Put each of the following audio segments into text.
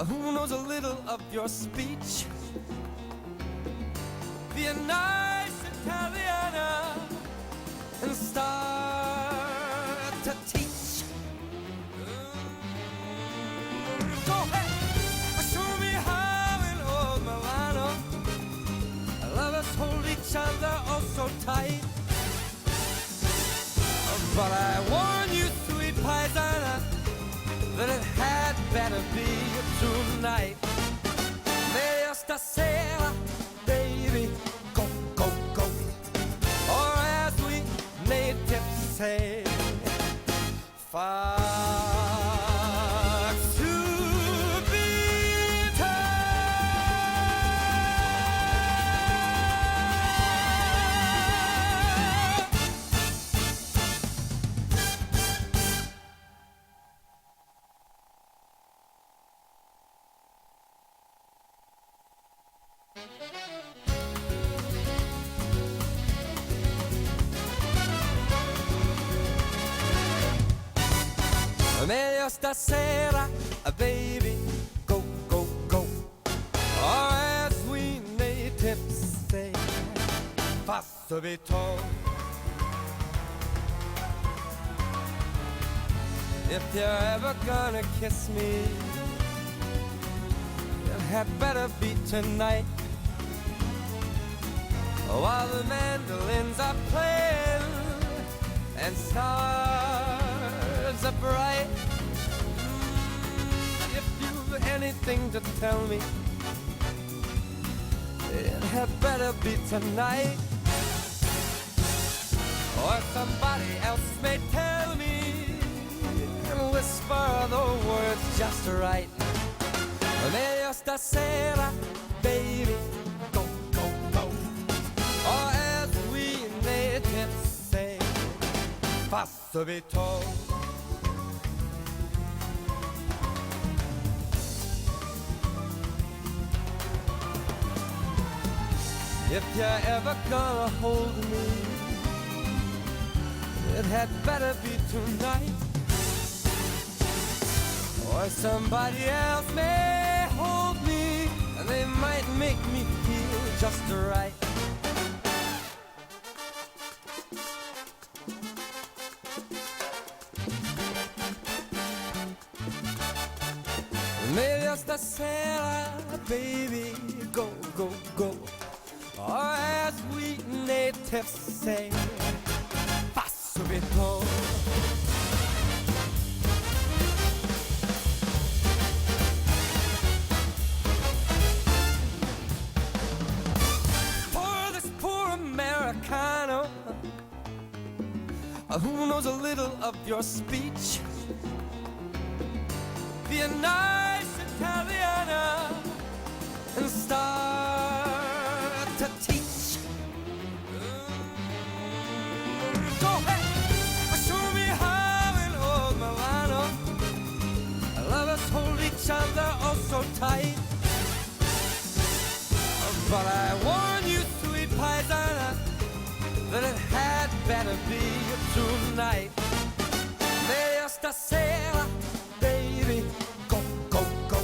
Who knows a little of your speech? Be a nice Italiana and start to teach. Go ahead, show me how in old Milano lovers hold each other oh so tight. But I warn you, sweet paisana, that it had better be tonight. Meglio stasera, baby, go, go, go. Or as we natives say, far to be meglio stasera, baby, go, go, go. Or as we natives say, fa subito. If you're ever gonna kiss me, it had better be tonight. While the mandolins are playing and stars are bright. If you've anything to tell me, it had better be tonight. Or somebody else may tell me and whisper the words just right. Meglio stasera, baby, go, go, go. Or as we natives say, fa subito. If you're ever gonna hold me, it had better be tonight. Or somebody else may hold me, and they might make me feel just right. Meglio stasera, baby, go, go, go. Or as we natives say, fa subito. For this poor Americano, who knows a little of your speech, be a nice Italiana and start to teach. Go ahead, show me how in old Milano lovers hold each other oh so tight. But I warn you, sweet paisana, that it had better be tonight. Meglio stasera, baby, go, go, go.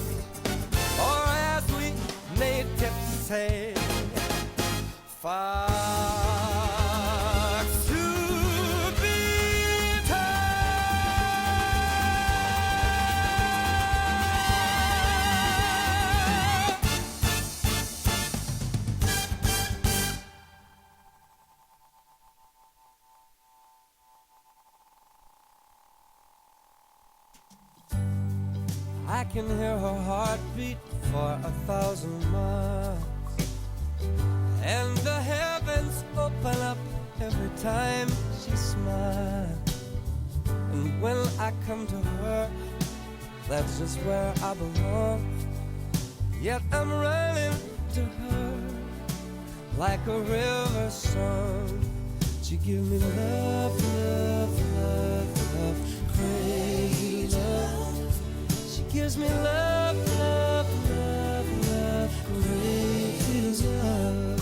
Or as we natives say, far to be I can hear her heartbeat for 1,000 miles, and the heavens open up every time she smiles. And when I come to her, that's just where I belong. Yet I'm running to her like a river song. She gives me love, love, love, love, crazy love. She gives me love, love, love, love, crazy love.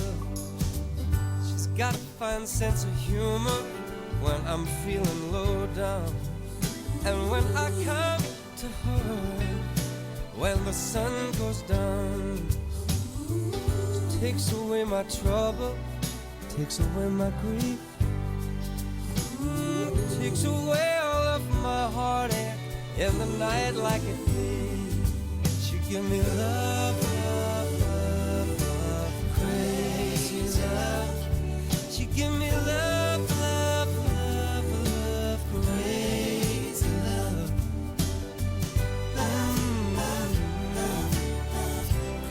She's got a fine sense of humor when I'm feeling low down. And when I come to her, when the sun goes down. Takes away my trouble, takes away my grief, takes away all of my heartache in the night like a thief. She give me love, love, love, love, crazy love. She give me love, love, love, love, crazy love.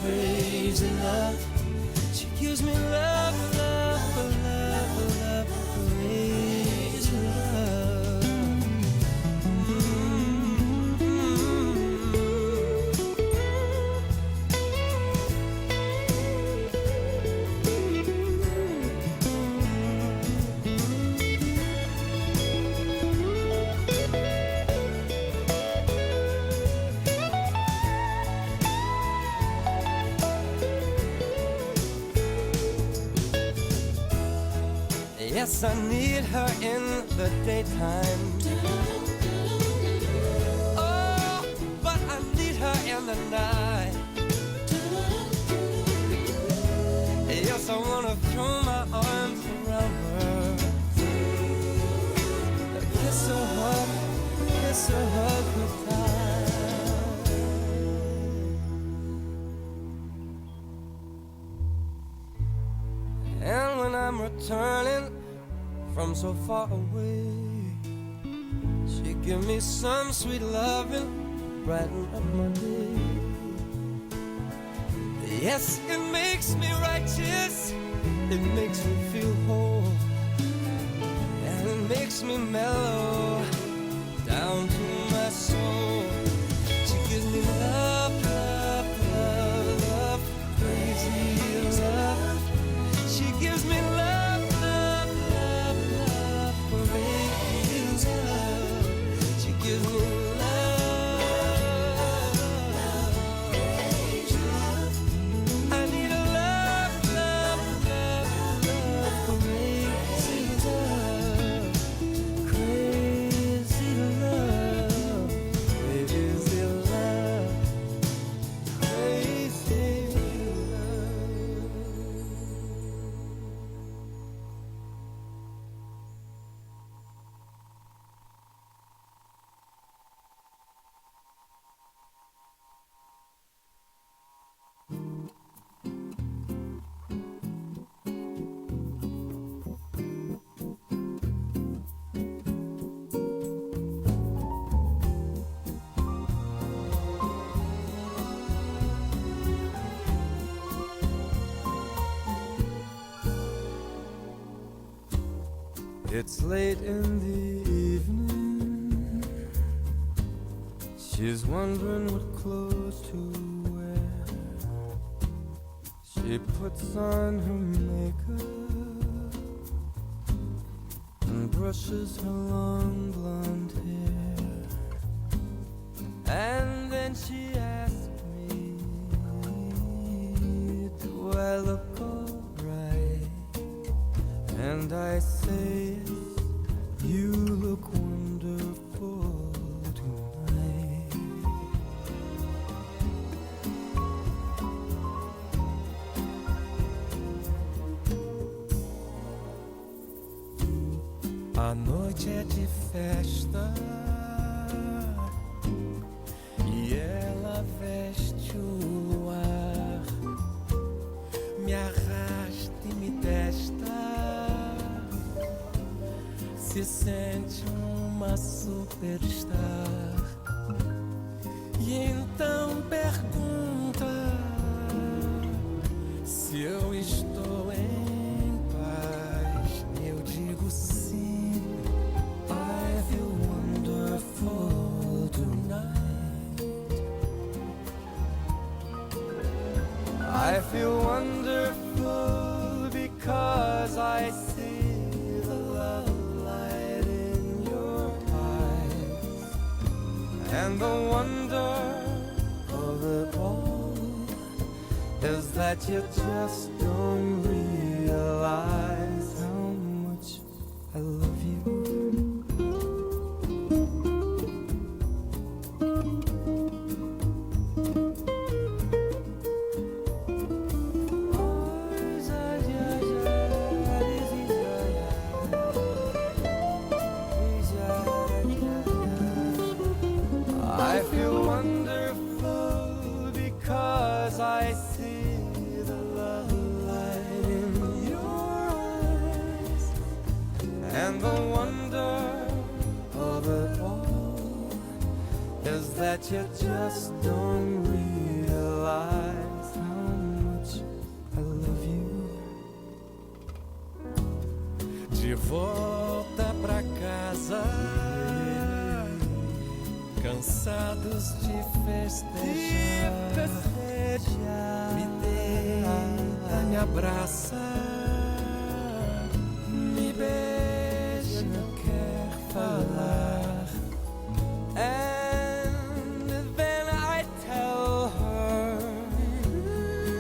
Crazy love. She gives me love, love, love, love, crazy love. Yes, I need her in the daytime. Oh, but I need her in the night. Yes, I wanna throw my arms around her, kiss her, hug her tight. And when I'm returning from so far away, she give me some sweet loving, brighten up my day. Yes, it makes me righteous, it makes me feel whole, and it makes me mellow down to my soul. She gives me love, love, love, love, crazy love. She gives me love. It's late in the evening. She's wondering what clothes to wear. She puts on her makeup and brushes her long blonde hair. And then she asks me, do I look alright? And I say, you look wonderful tonight. A noite é de festa e ela veste o luar, me arrasta e me testa. Se sente uma superstar e então pergunta se eu estou em paz. Eu digo sim. I feel wonderful tonight. I feel wonderful because I see the love and the wonder of it all is that you just don't realize how much I love you. And the wonder of it all is that you just don't realize how much I love you. De volta pra casa, cansados de festejar, me deita, me abraça, me beija, quer falar. And then I tell her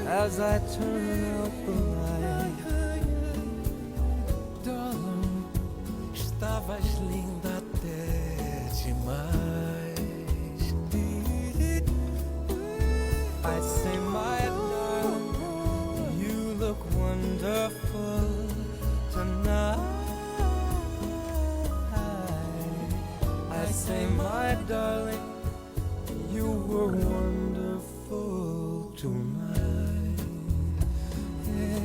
as I turn out the light, darling, estavas linda até demais. I say, my darling, you look wonderful tonight. I say, my darling, you were wonderful tonight. Yeah.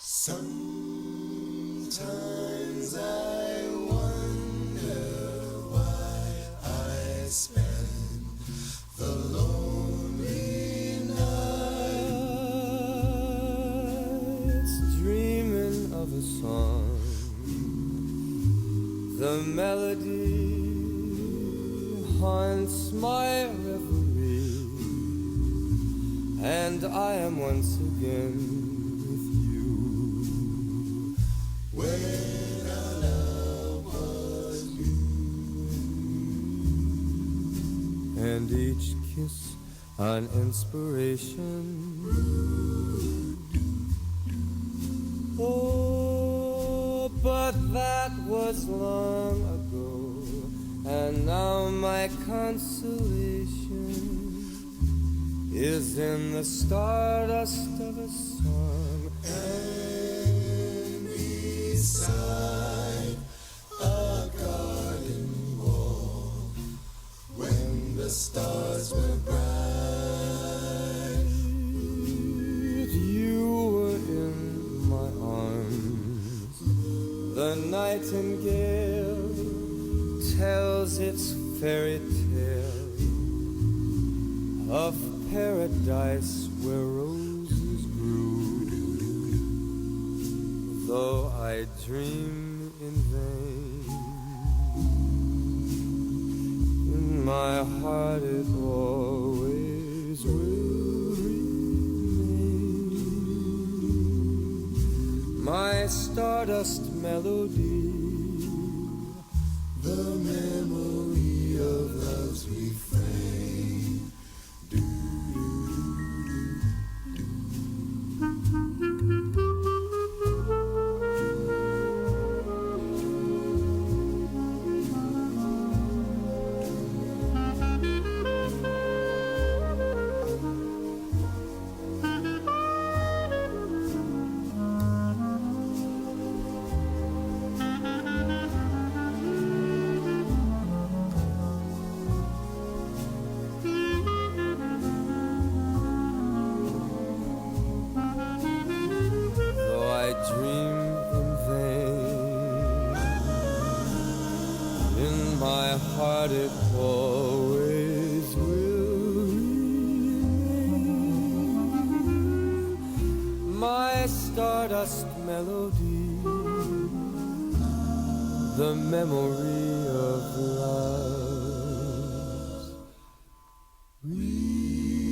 Sometimes I wonder why I spend the lonely nights dreaming of a song. The melody haunts my reverie, and I am once again when our love was new, and each kiss an inspiration. Oh, but that was long ago, and now my consolation is in the stardust of a song. Beside a garden wall, when the stars were bright, you were in my arms. The nightingale tells its fairy tale of paradise where roses grew. Though I dream in vain, in my heart it always will remain. My stardust melody, the memory of love's refrain. my heart it always will remain. My stardust melody, the memory of love's refrain.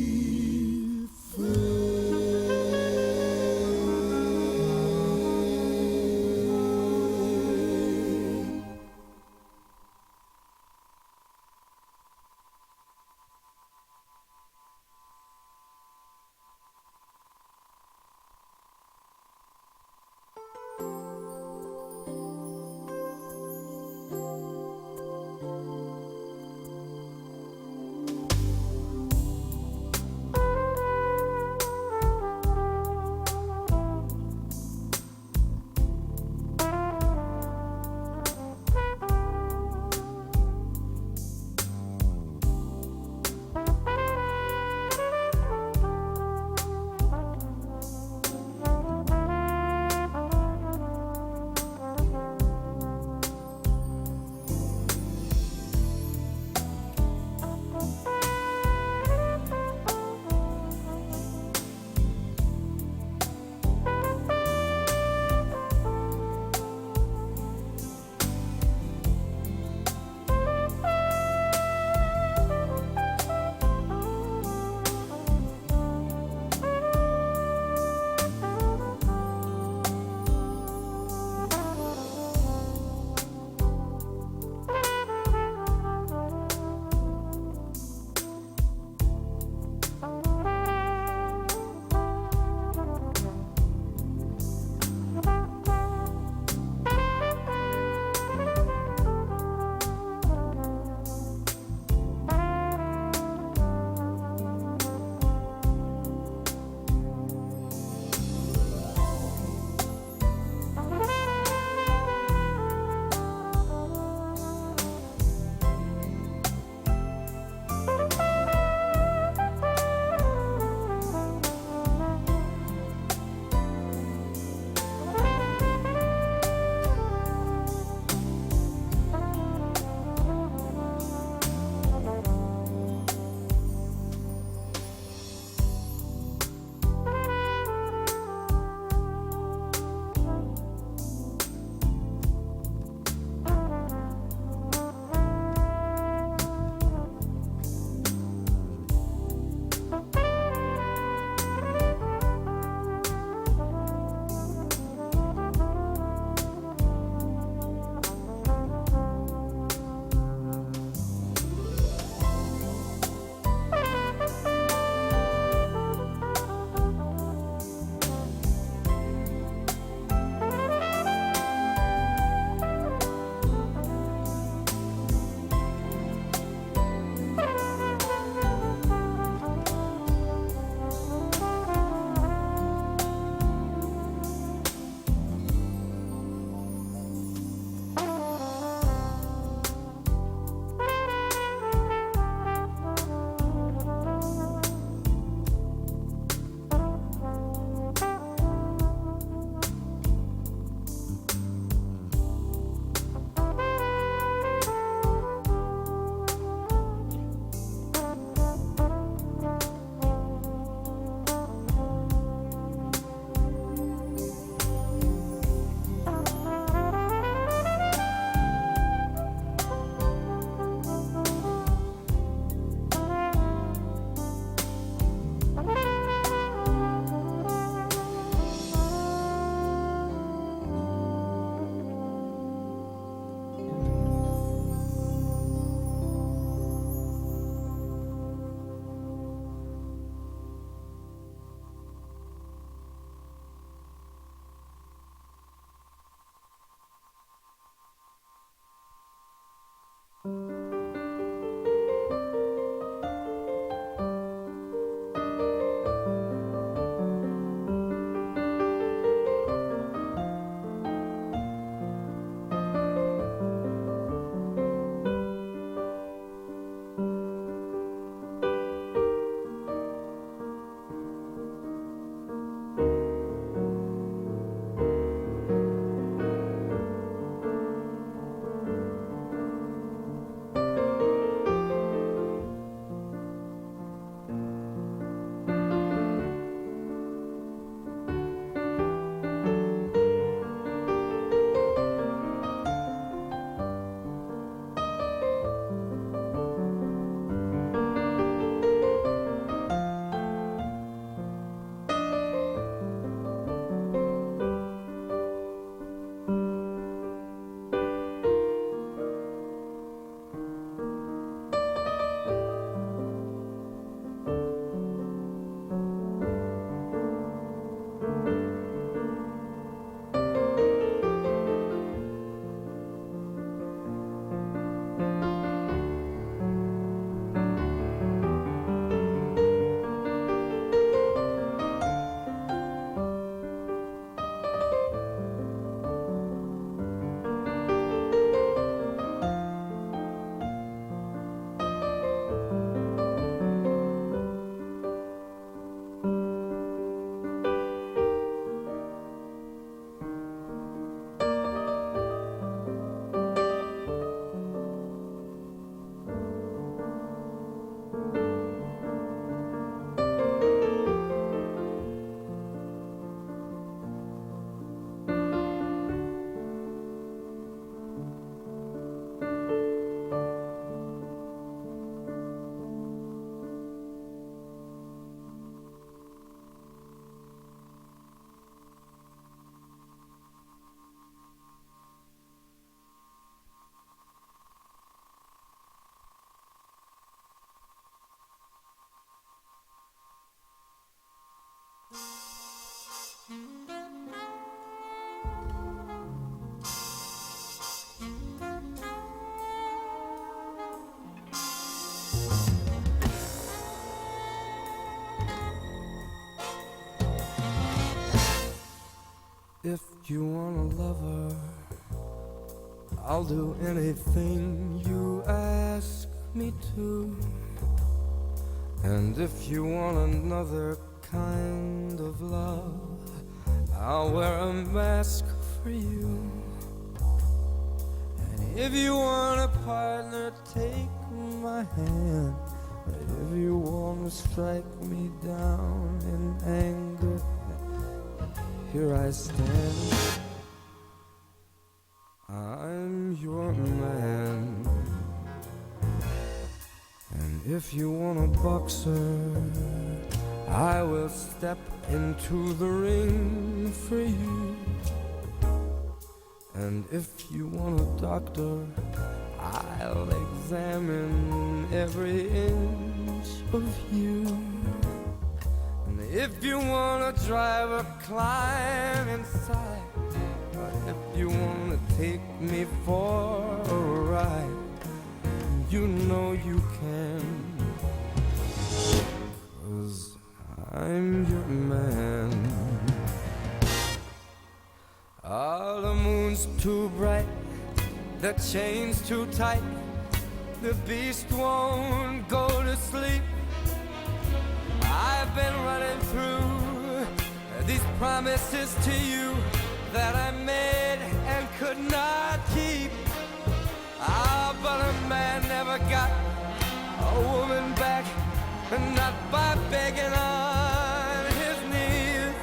If you want a lover, I'll do anything you ask me to. And if you want another kind of love, I'll wear a mask for you. And if you want a partner, take my hand. If you want to strike me down in anger, here I stand. I'm your man. And if you want a boxer, I will step into the ring for you. And if you want a doctor, I'll examine every inch of you. And if you want a driver, climb inside. But if you want to take me for a ride, you know you can. 'Cause I'm your man. Oh, the moon's too bright, the chain's too tight, the beast won't go to sleep. I've been running through these promises to you that I made and could not keep. Ah, but a man never got a woman back, not by begging on his knees.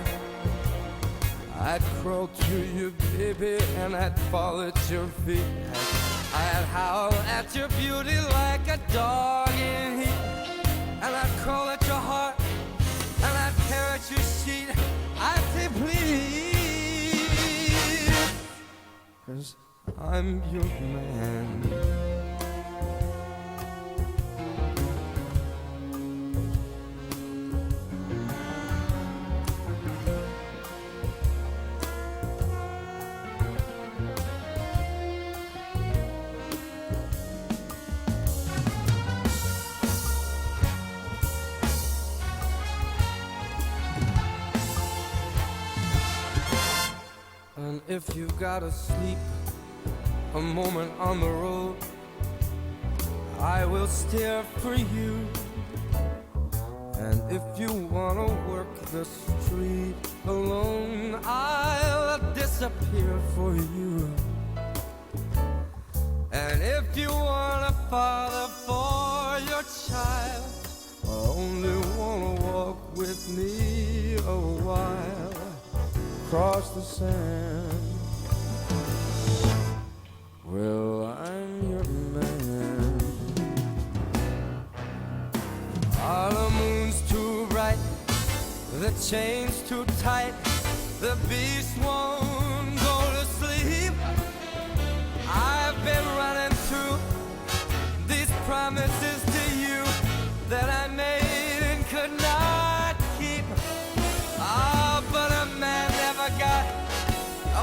I'd crawl to you, baby, and I'd fall at your feet. I'd howl at your beauty like a dog in heat. And I'd crawl at your heart, and I'd tear at your sheet. I'd say please, 'cause I'm your man. And if you've gotta sleep a moment on the road, I will steer for you. And if you wanna work the street alone, I'll disappear for you. And if you want a father for your child, I only wanna walk with me a while across the sand. Well, I'm your man. Ah, the moon's too bright, the chain's too tight, the beast won't go to sleep. I've been running through these promises to you that I made and could not keep. Ah, but a man never got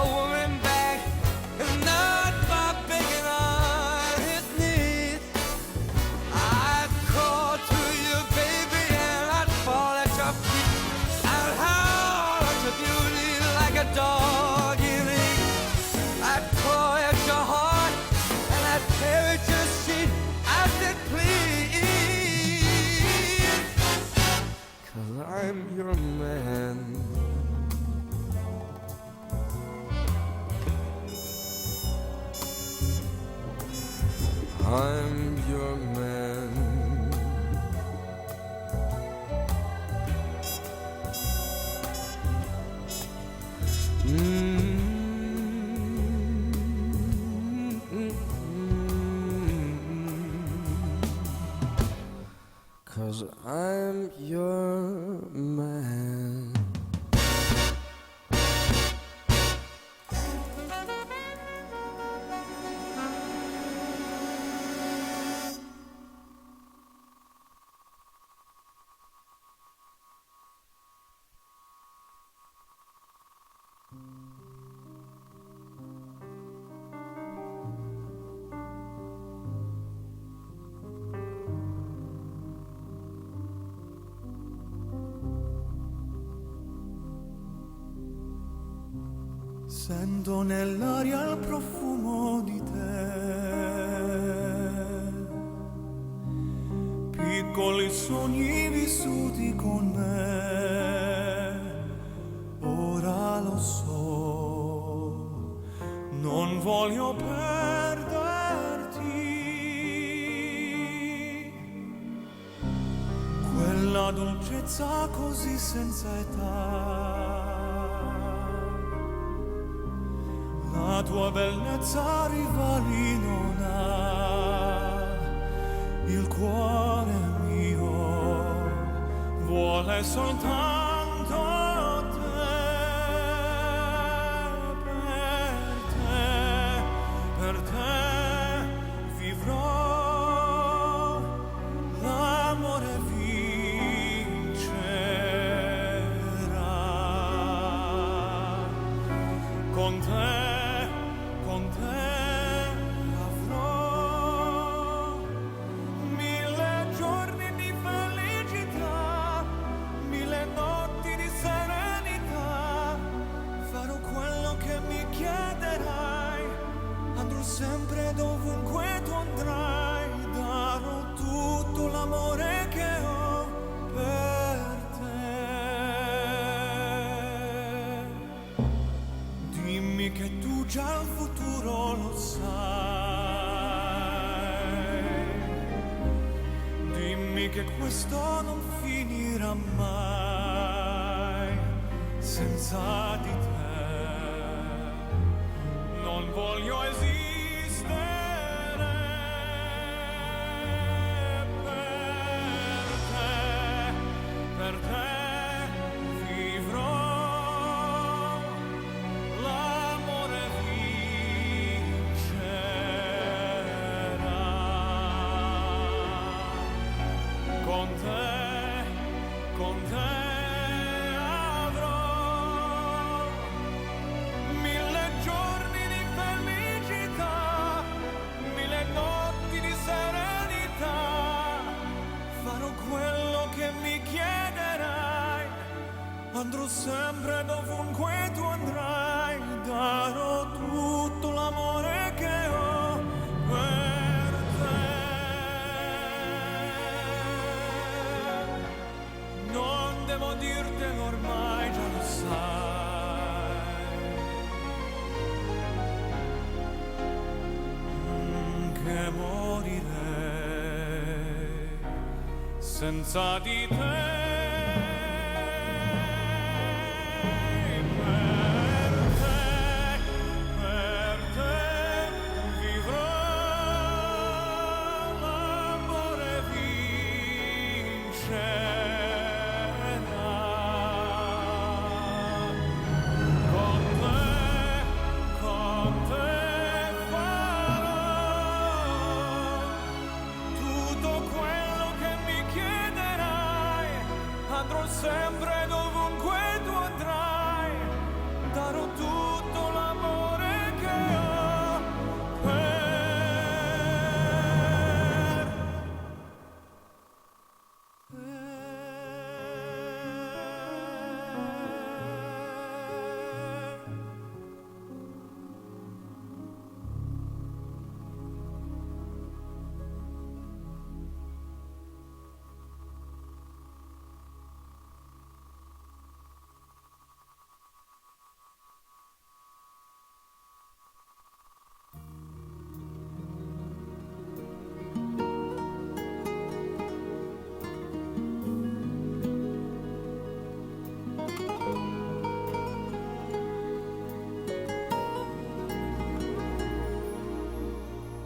a woman back, not by begging on his knees. I'd crawl to you, baby, and I'd fall at your feet. I'd howl at your beauty like a dog in heat. I'd claw at your heart, and I'd tear at your sheet. I said please, 'cause I'm your man. I'm your man. Cause I'm your man. Sento nell'aria il profumo di te, piccoli sogni vissuti con me, ora lo so, non voglio perderti, quella dolcezza così senza età. La tua bellezza rivali non ha, il cuore mio vuole soltanto te, per te vivrò, l'amore vincerà, con te avrò 1000 giorni di felicità, 1000 notti di serenità, farò quello che mi chiederai, andrò sempre dovunque tu andrai, darò tutto l'amore che ho per te. Dimmi che tu già il futuro lo sai, dimmi che questo non finirà mai, senza di te non voglio esistere, per te vivrò, l'amore vincerà, con te avrò 1000 giorni di felicità, 1000 notti di serenità, farò quello che mi chiederai, andrò sempre dovunque tu andrai, darò tutto l'amore che ho per te. Non devo dirtelo ormai, già lo sai, che morirei senza di te. Per te vivrò, l'amore vincerà, con te farò tutto quello che mi chiederai, andrò sempre dovunque tu andrai, darò tutto l'amore che ho per te.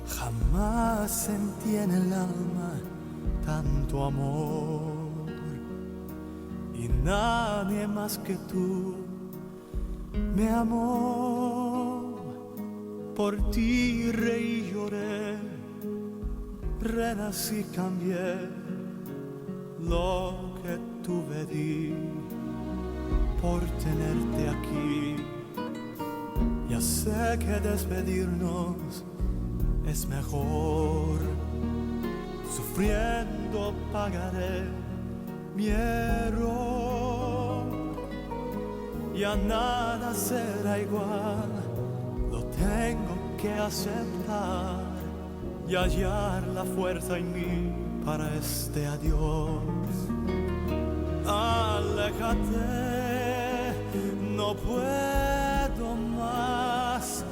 Jamás sentí en el alma tanto amor y nadie más que tú me amó. Por ti reí, lloré, renací, cambié, lo que tuve di por tenerte aquí. Ya sé que despedirnos es mejor, sufriendo pagaré mi error. ya nada será igual. Lo tengo que aceptar y hallar la fuerza en mí para este adiós. Aléjate, no puedo más,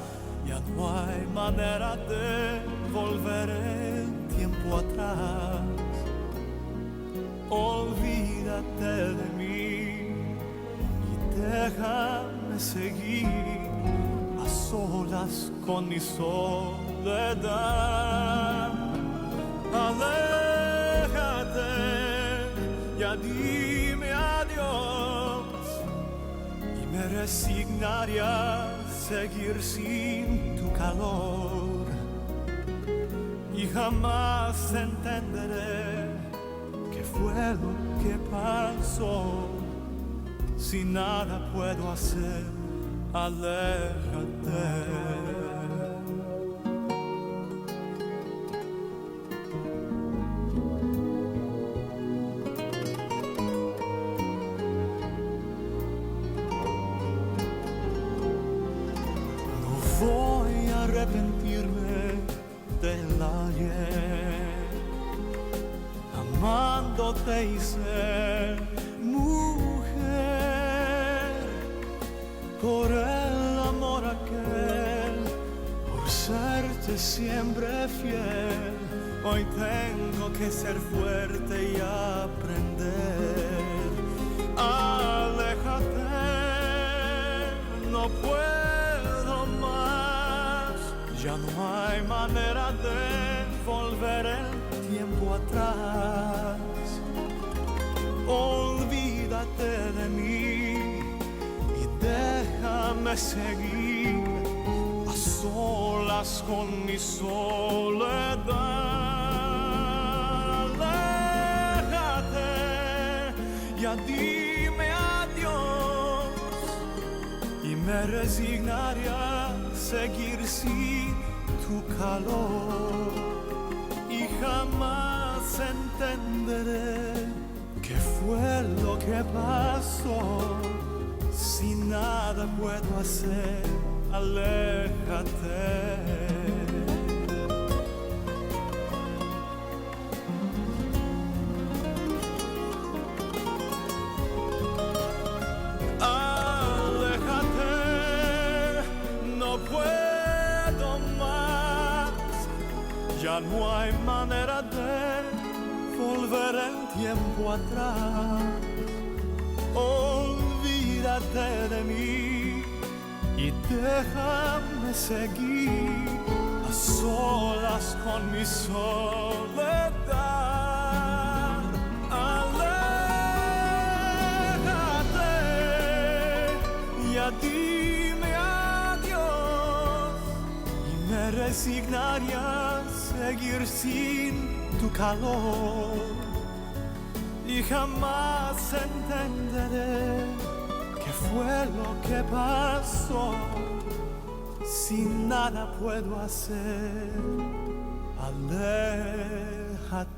ya no hay manera de volver el tiempo atrás. Olvídate de mí y déjame seguir a solas con mi soledad. Aléjate, ya dime adiós y me resignaría a seguir sin tu calor. Y jamás entenderé qué fue lo que pasó. Si nada puedo hacer, aléjate. Voy a arrepentirme del ayer, amándote y ser mujer, por el amor aquel, por serte siempre fiel. Hoy tengo que ser fuerte y aprender. Aléjate, no puedo más. Ya no hay manera de volver el tiempo atrás. Olvídate de mí y déjame seguir a solas con mi soledad. Aléjate, ya dime adiós y me resignaré a seguir sin tu calor. Y jamás entenderé qué fue lo que pasó. Si nada puedo hacer, aléjate. Ya no hay manera de volver el tiempo atrás. Olvídate de mí y déjame seguir a solas con mi soledad. Aléjate, ya dime adiós y me resignaré a seguir sin tu calor. Y jamás entenderé qué fue lo que pasó. Si nada puedo hacer, aléjate.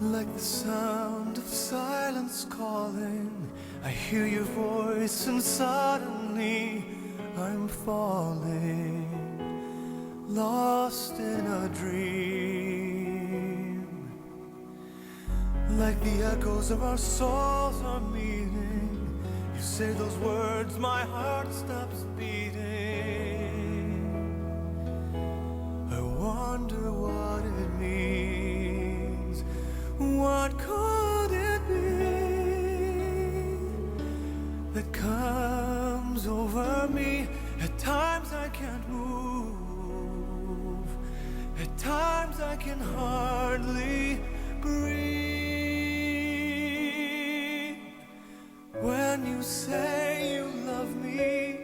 Like the sound of silence calling, I hear your voice and suddenly I'm falling, lost in a dream. Like the echoes of our souls are meeting, you say those words, my heart stops beating. I wonder what it means. What could it be that comes over me? At times I can't move. I can hardly breathe. When you say you love me,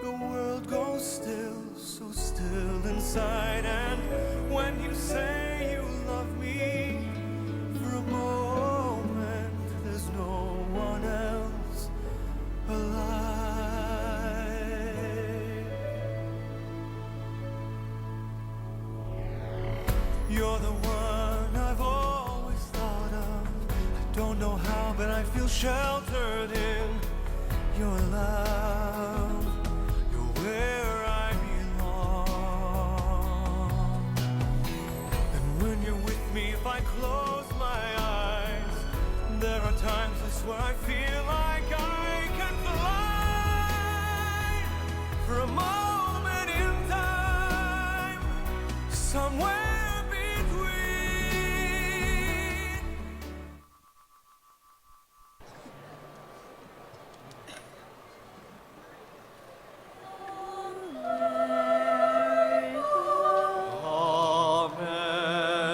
the world goes still, so still inside. And when you say you love me, for a moment there's no one else alive. You're the one I've always thought of. I don't know how, but I feel sheltered in your love. You're where I belong. And when you're with me, if I close my eyes, there are times I swear I feel like I can fly for a moment in time, somewhere between.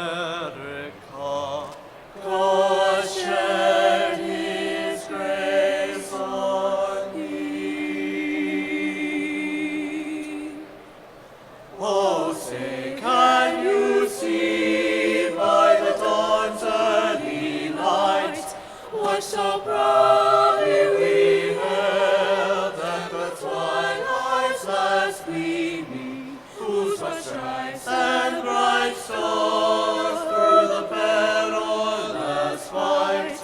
America, God shed His grace on thee. Oh, say, can you see by the dawn's early light what so proudly we hailed at the twilight's last gleaming, whose bright stripes and bright stars through the perilous fight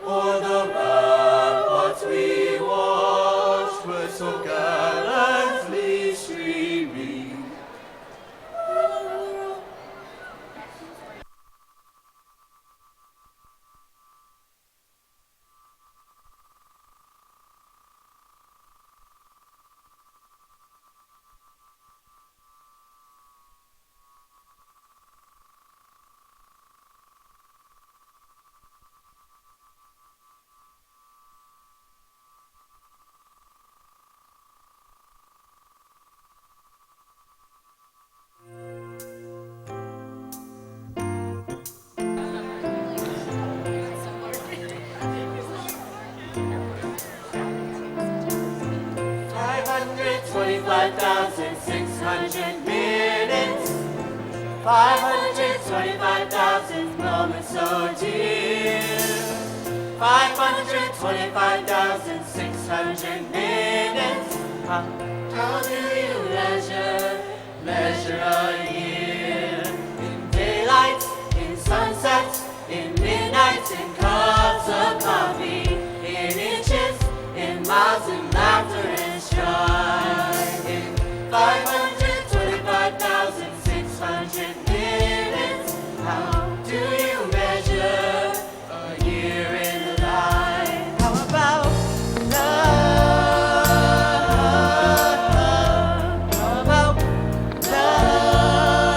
o'er the ramparts we watched were so gallantly streaming. minutes, 525,000 moments so dear. 525,600 minutes. How do you measure a year? In daylight, in sunsets, in midnights, in cups of coffee, in inches, in miles, in laughter and strife. In 525,600 minutes, how do you measure a year in the life? How about love? How about love?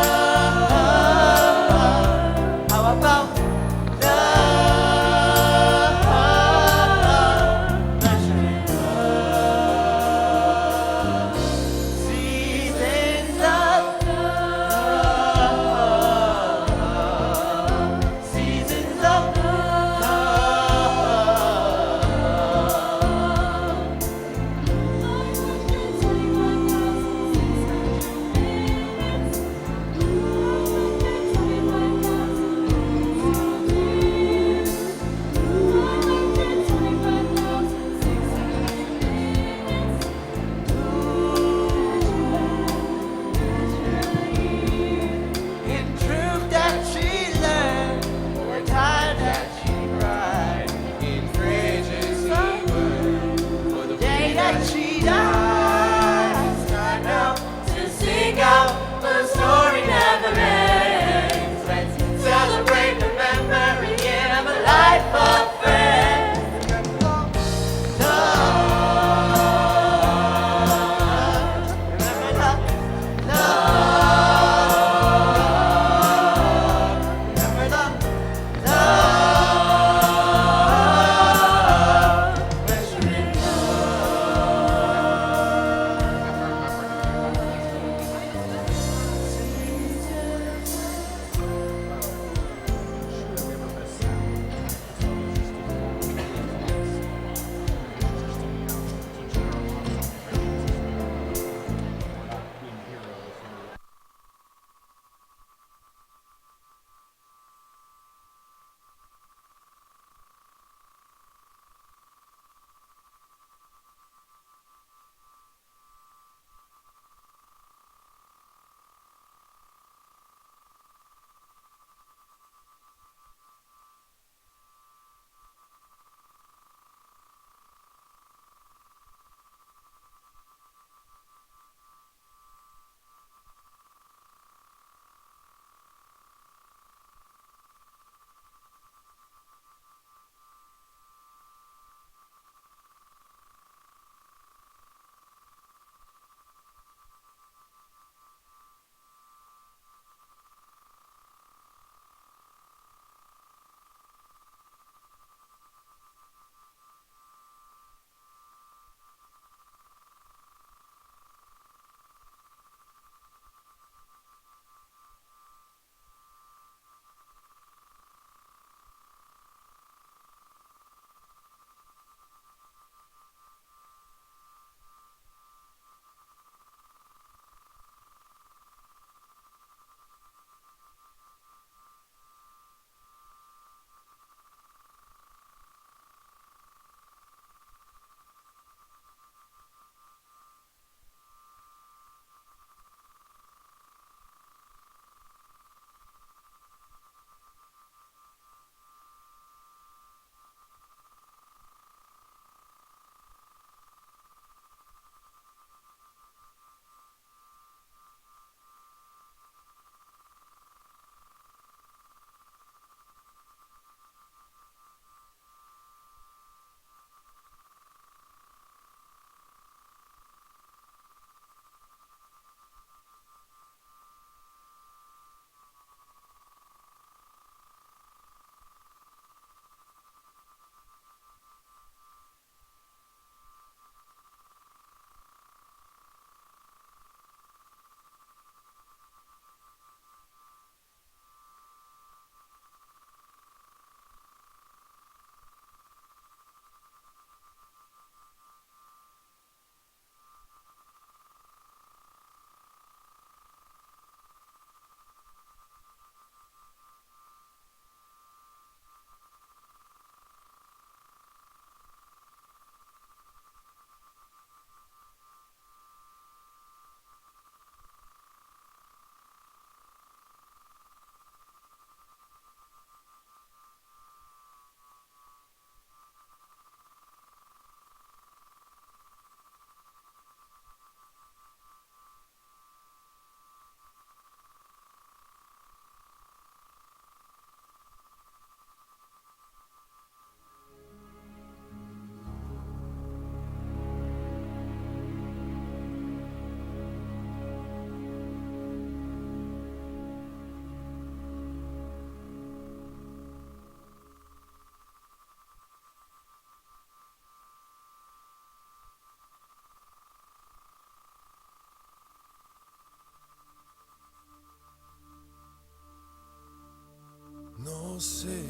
sé,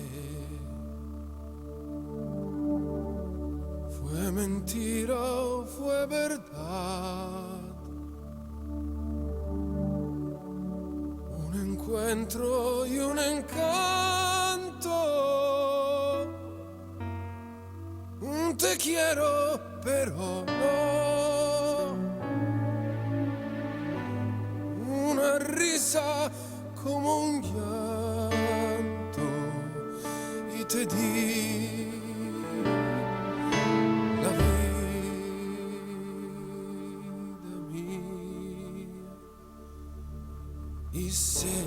fue mentira o fue verdad. Un encuentro y un encanto. Un te quiero, pero no. Una risa como un llanto y te di la vida mía y sé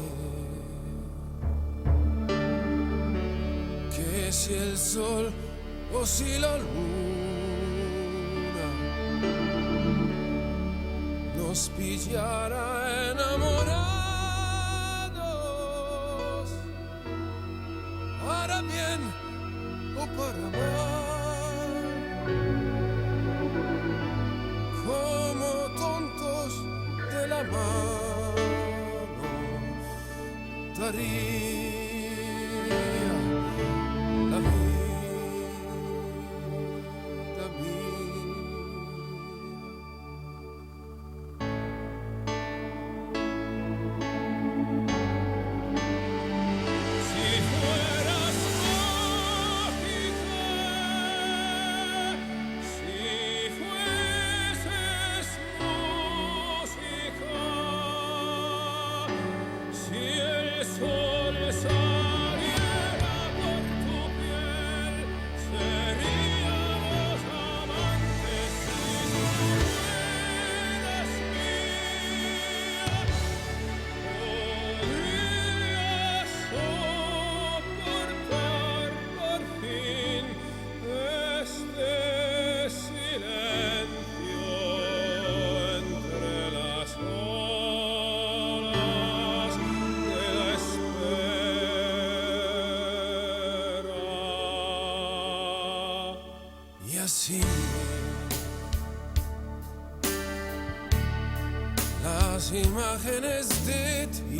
que si el sol o si la luna nos pillara enamorados, para bien o para mal, como tontos de la mano, daría la vida mía. Si fueras mágica, si fueses música, si el sol saliera por tu piel, seríamos amantes. Si tú fueras mía, podrías soportar por fin este silencio entre las olas de la espera. Y así las imágenes de ti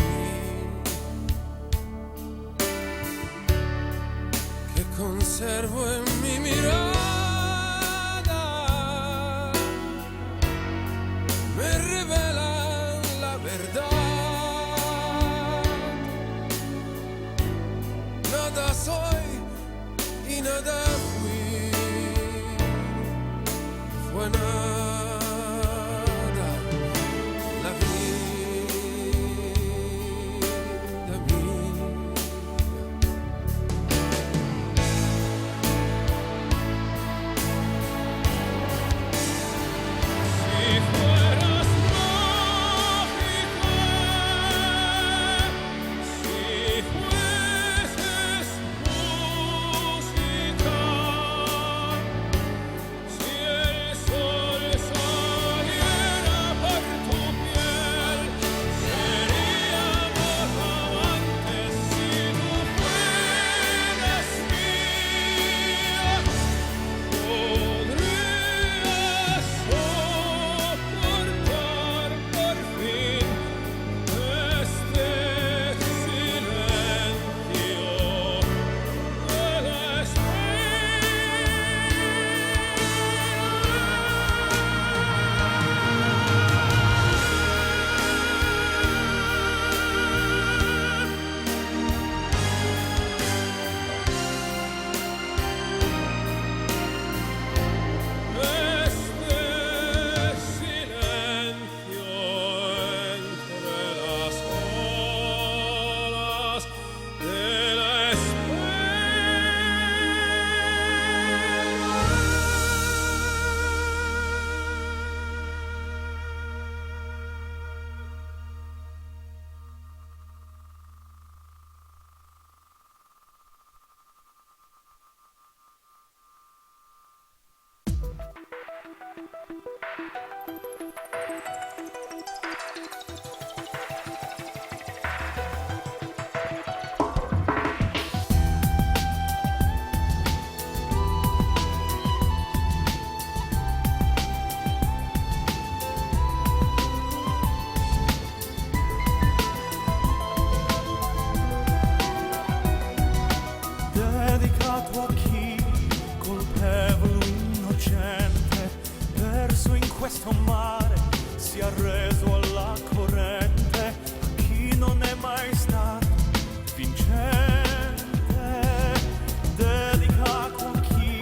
que conservo en mi mirada me revelan la verdad. Nada soy y nada fui, fue nada la vida mía. questo mare si è arreso alla corrente, chi non è mai stato vincente, dedicato a chi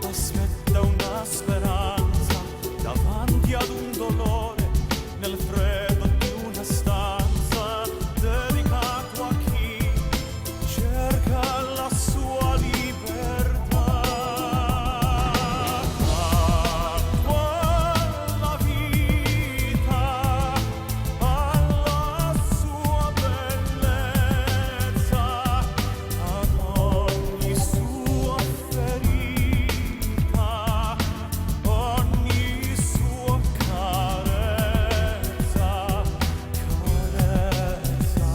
aspetta una speranza davanti ad un dolore nel freddo di una stanza, dedicato a chi cerca la sua libertà. Quanto alla vita, alla sua bellezza, ad ogni sua ferita, ogni sua carezza, carezza.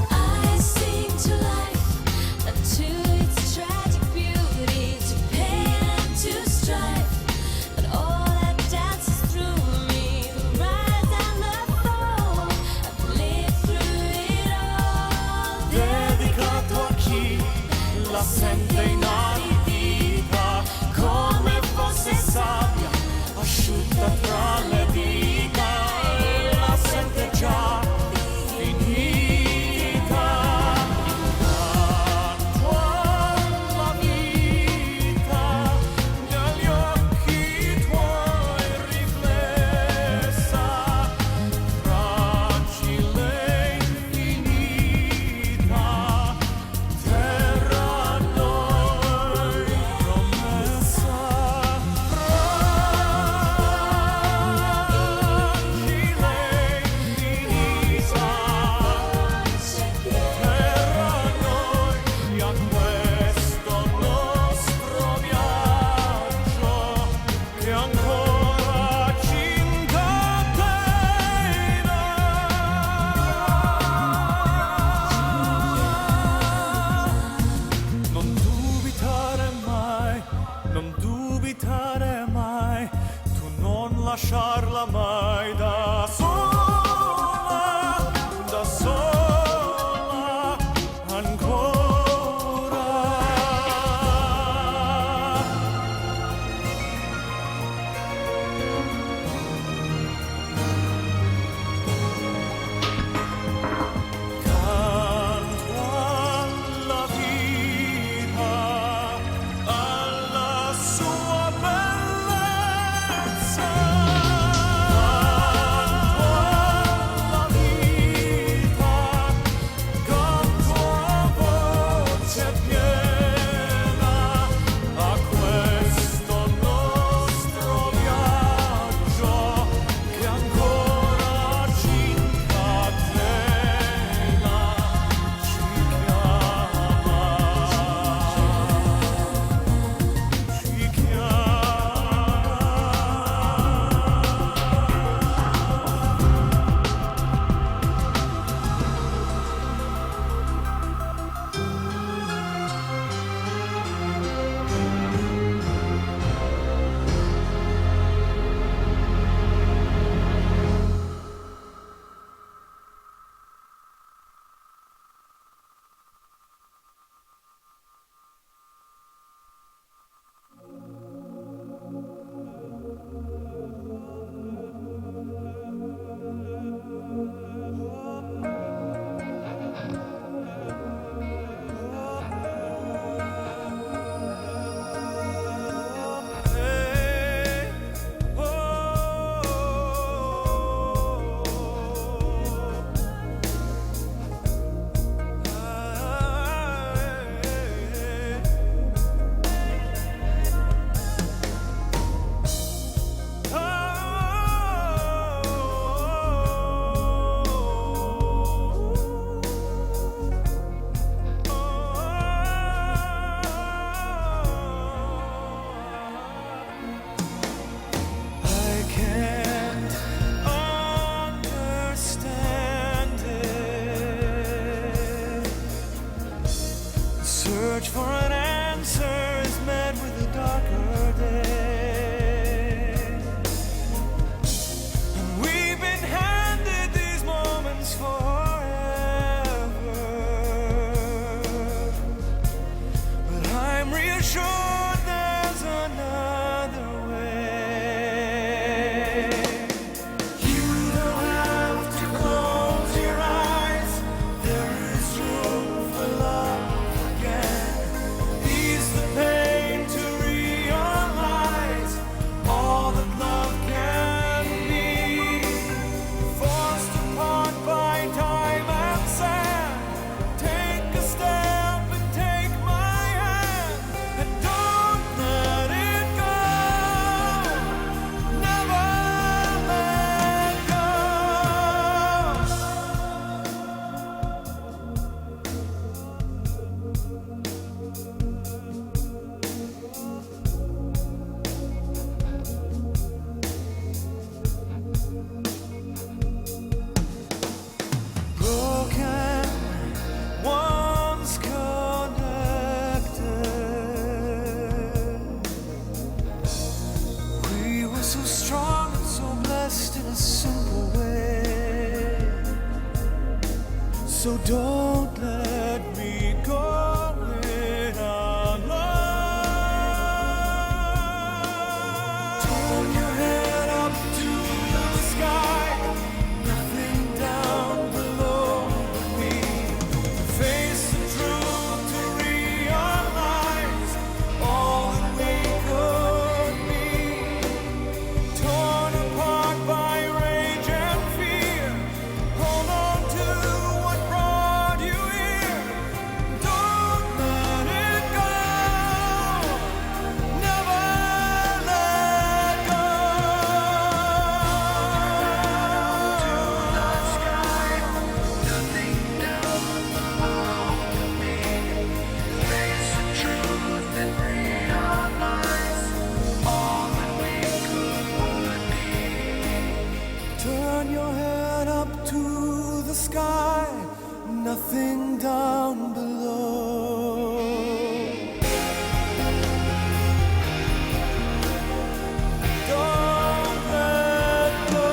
I sing to life and to its tragic beauty, to pain and to strife, but all that dances through me, the rise and the fall, I've lived through it all. Dedicato a chi la sente inaridita, come fosse sabbia asciutta tra le dita, e la sente già finita. Quanto alla vita, negli occhi tuoi riflessa, fragile e infinita, terra a noi promessa, fragile e infinita, terra a noi e a questo nostro viaggio che ancora ci incatena. Non dubitare mai, non dubitare mai, tu non lasciarla mai da sola, ancora. Canto alla vita, alla sua bellezza. Canto So don't let me go when I'm lost. Turn your head up to the sky, nothing down below me. Face the truth to realize all that we could be. Torn apart by rage and fear, hold on to what brought you here. Don't let it go, never let go. To the sky, nothing down below me. Face the truth and realize all that we could be. Turn your head up to the sky, nothing down below. Don't let go.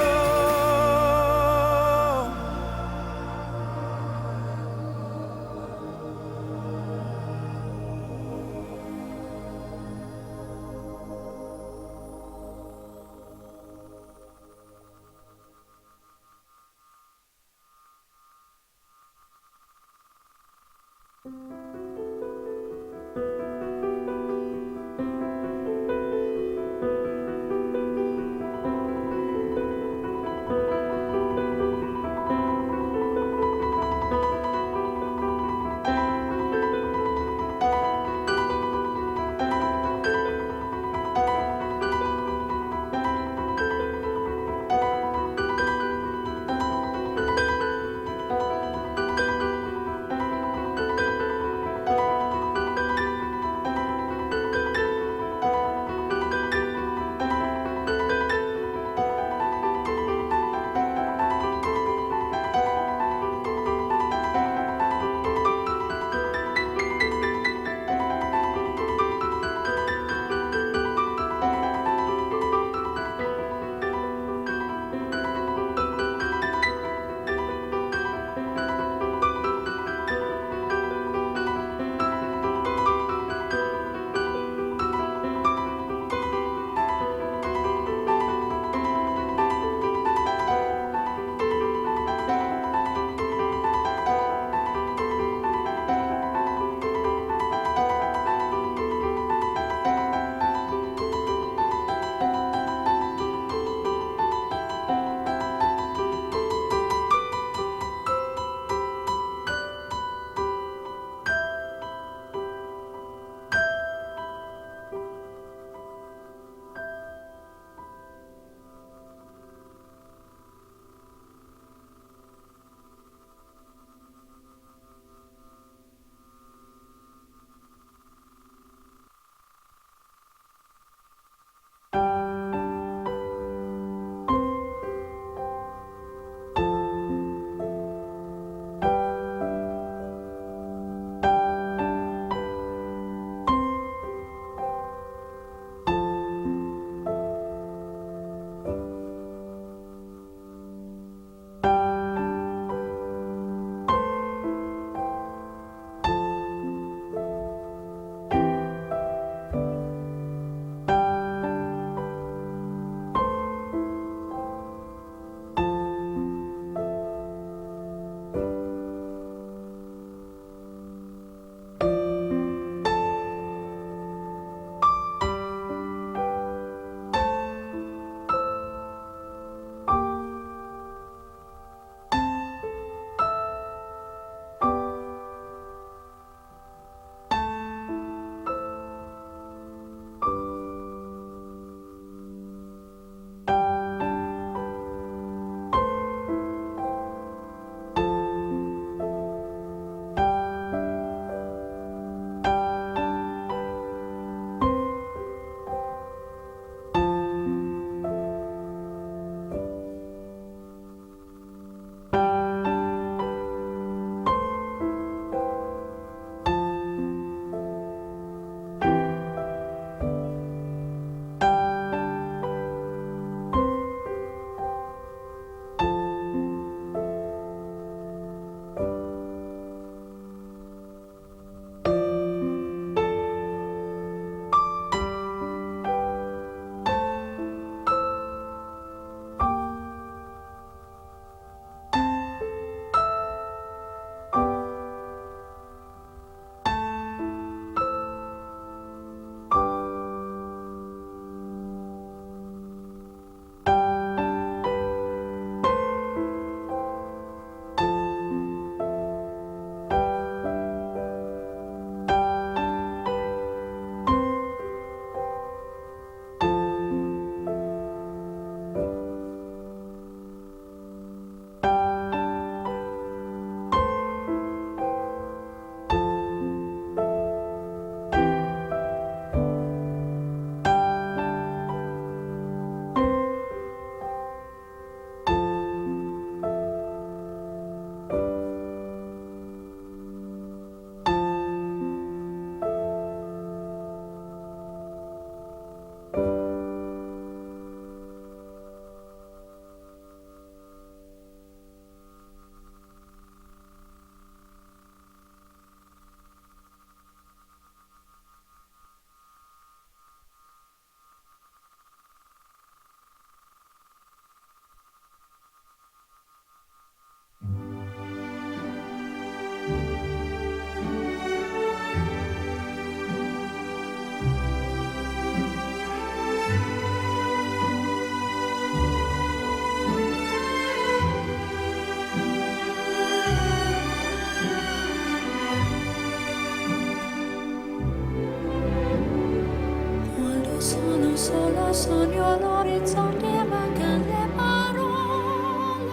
cielo sogno l'orizzonte e mancano le parole.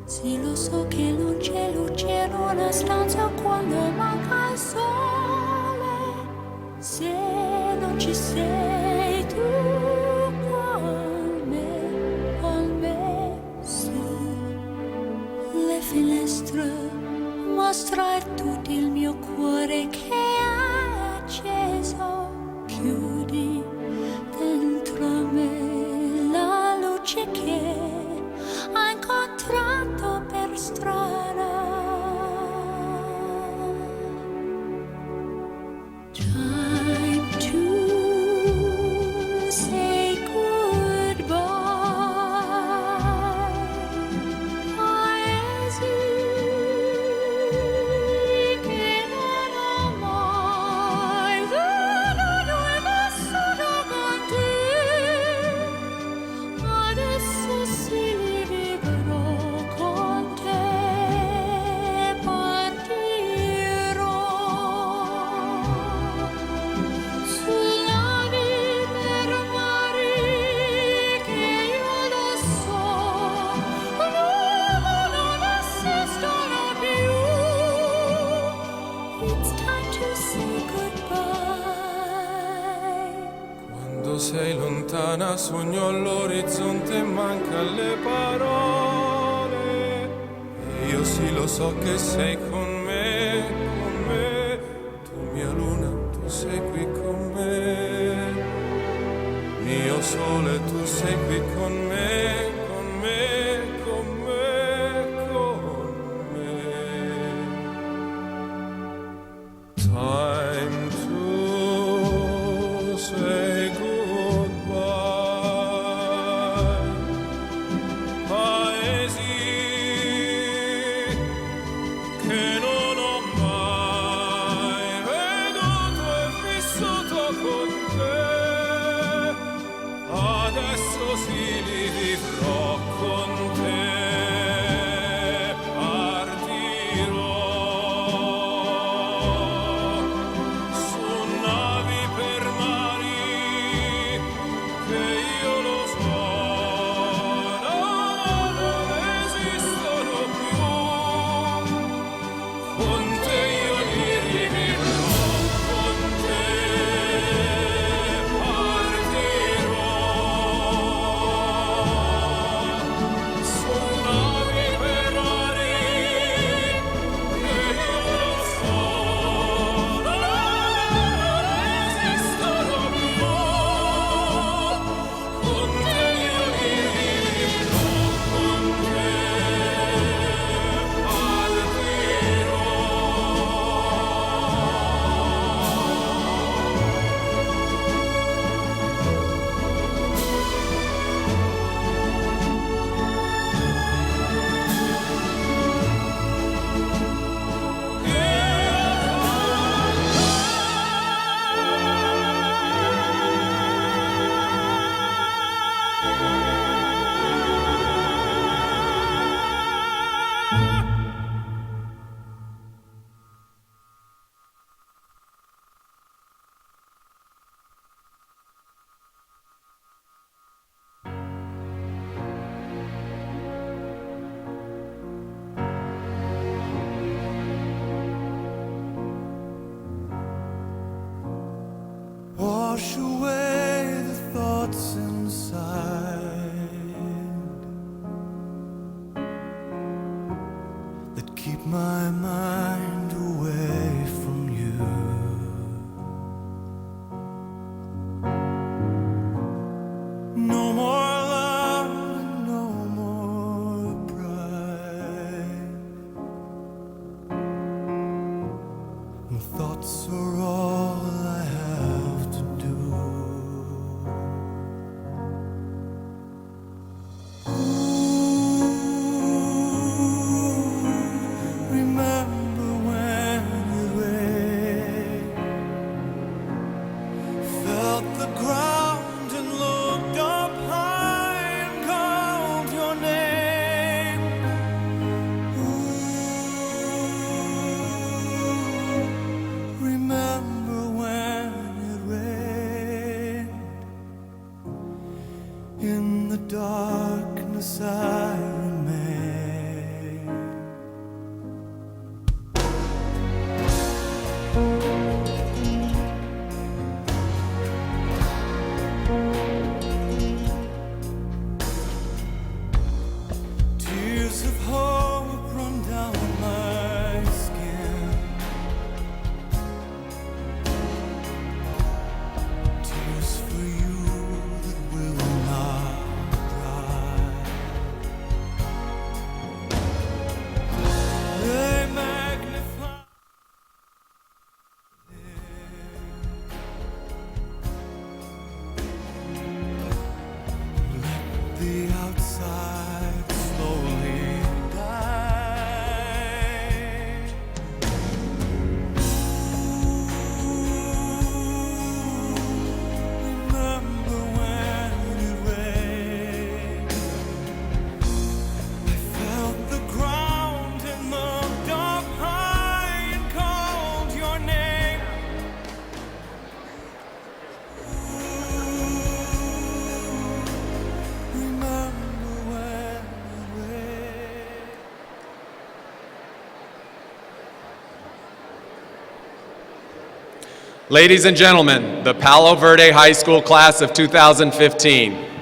Sì, lo so che non c'è luce in una stanza quando manca il sole. Se non ci sei tu con me, su le finestre mostra tutto il mio cuore che è acceso. Chiudi dentro me la luce che ho incontrato per strada. Time to say goodbye. Paesi che non ho mai veduto e vissuto con te. Adesso sì li vivrò con te. Partirò su navi per mari che io lo so non esistono più. It's time to say goodbye. Quando sei lontana sogno all'orizzonte e manca le parole. E io sì lo so che sei con me, tu mia luna, tu sei qui con me. Mio sole, tu sei qui con me, con me, con me, con me. Time to say goodbye. Paesi che non ho mai veduto e vissuto con te. Adesso sì li vivrò con te. Partirò su navi per mari che io lo so non esistono più. Con te io li rivivrò, con te partirò su navi per mari che io lo so non esistono più. Con te io li rivivrò, con te partirò. Wash away the thoughts inside that keep my mind away from you. No more love, no more pride. Thoughts are all I have to do. Ooh, remember Ladies and gentlemen, the Palo Verde High School class of 2015.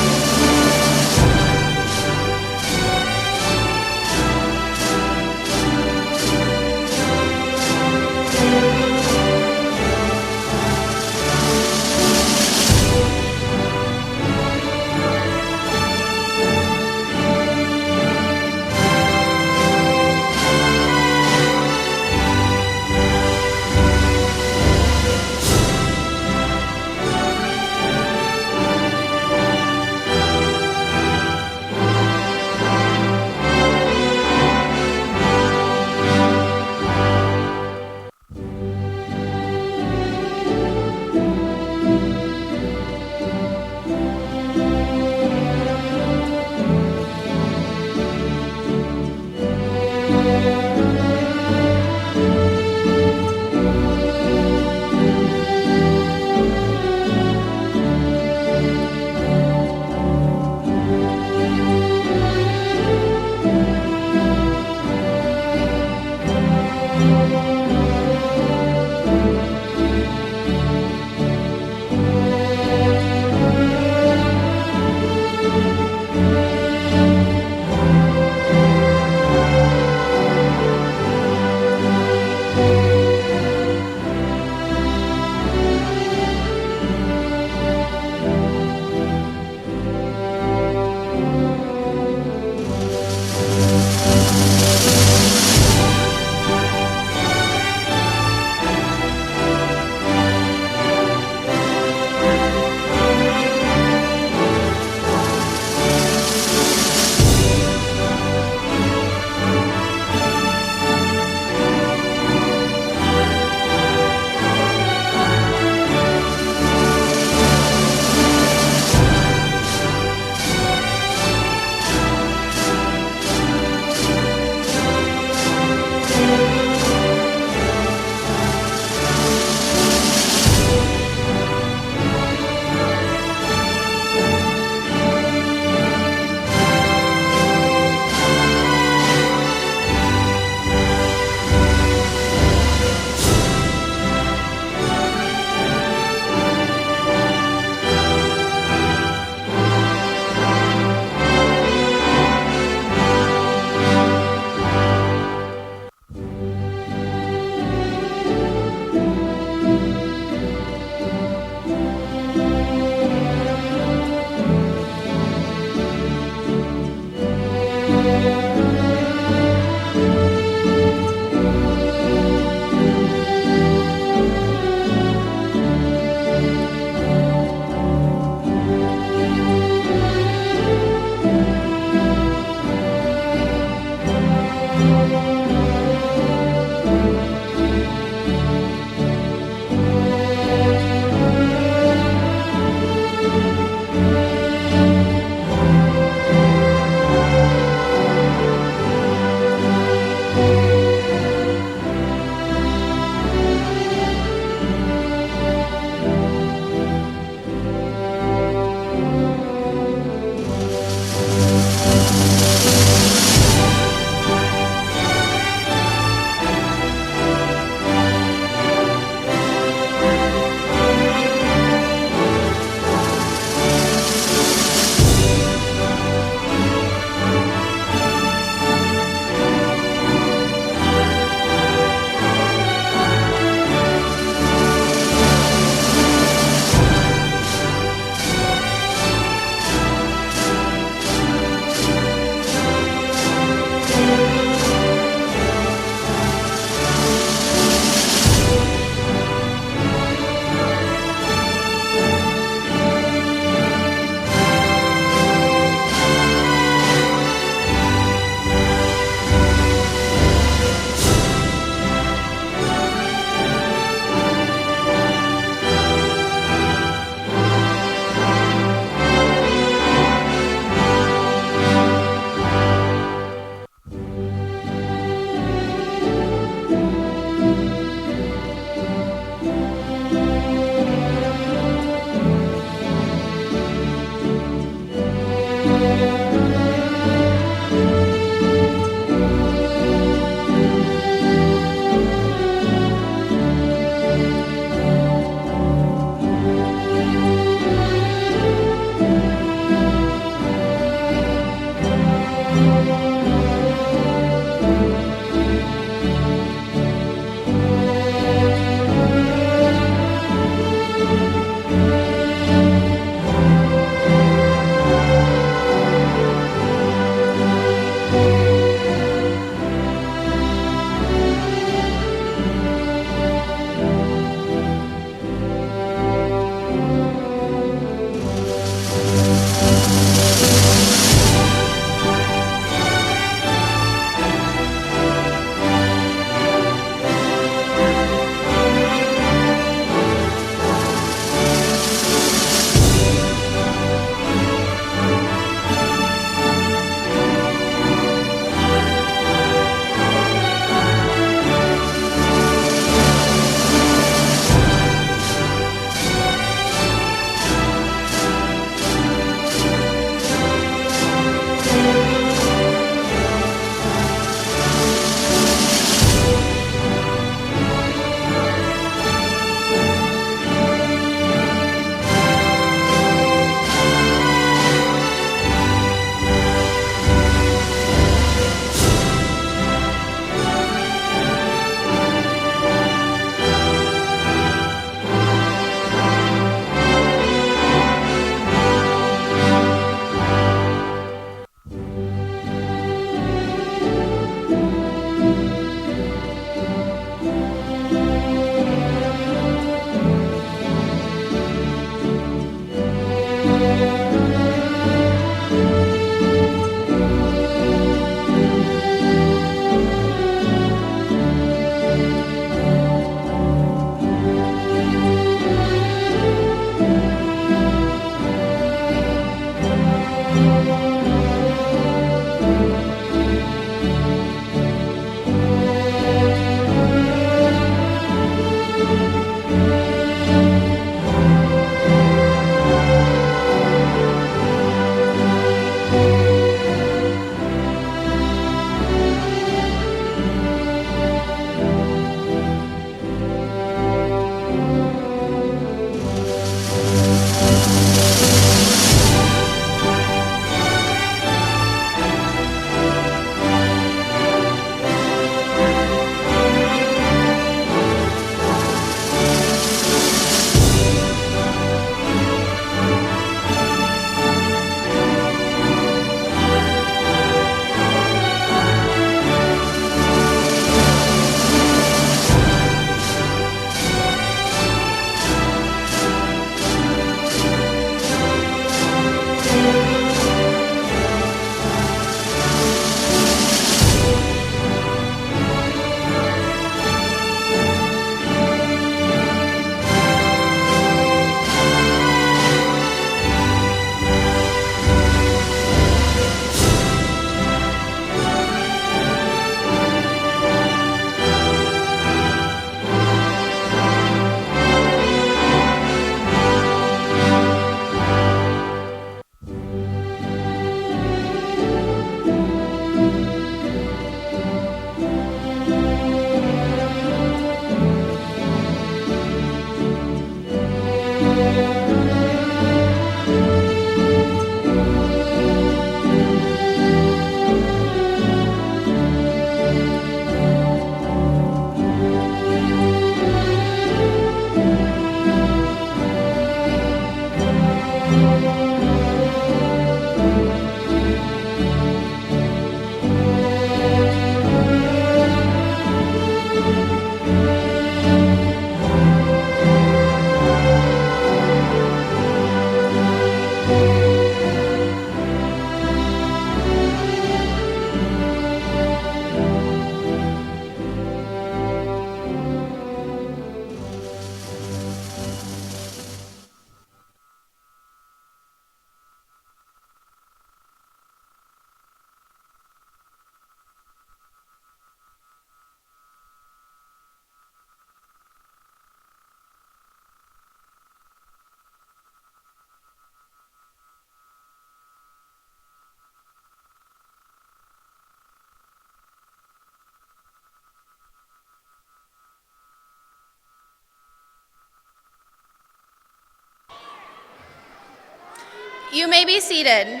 You may be seated.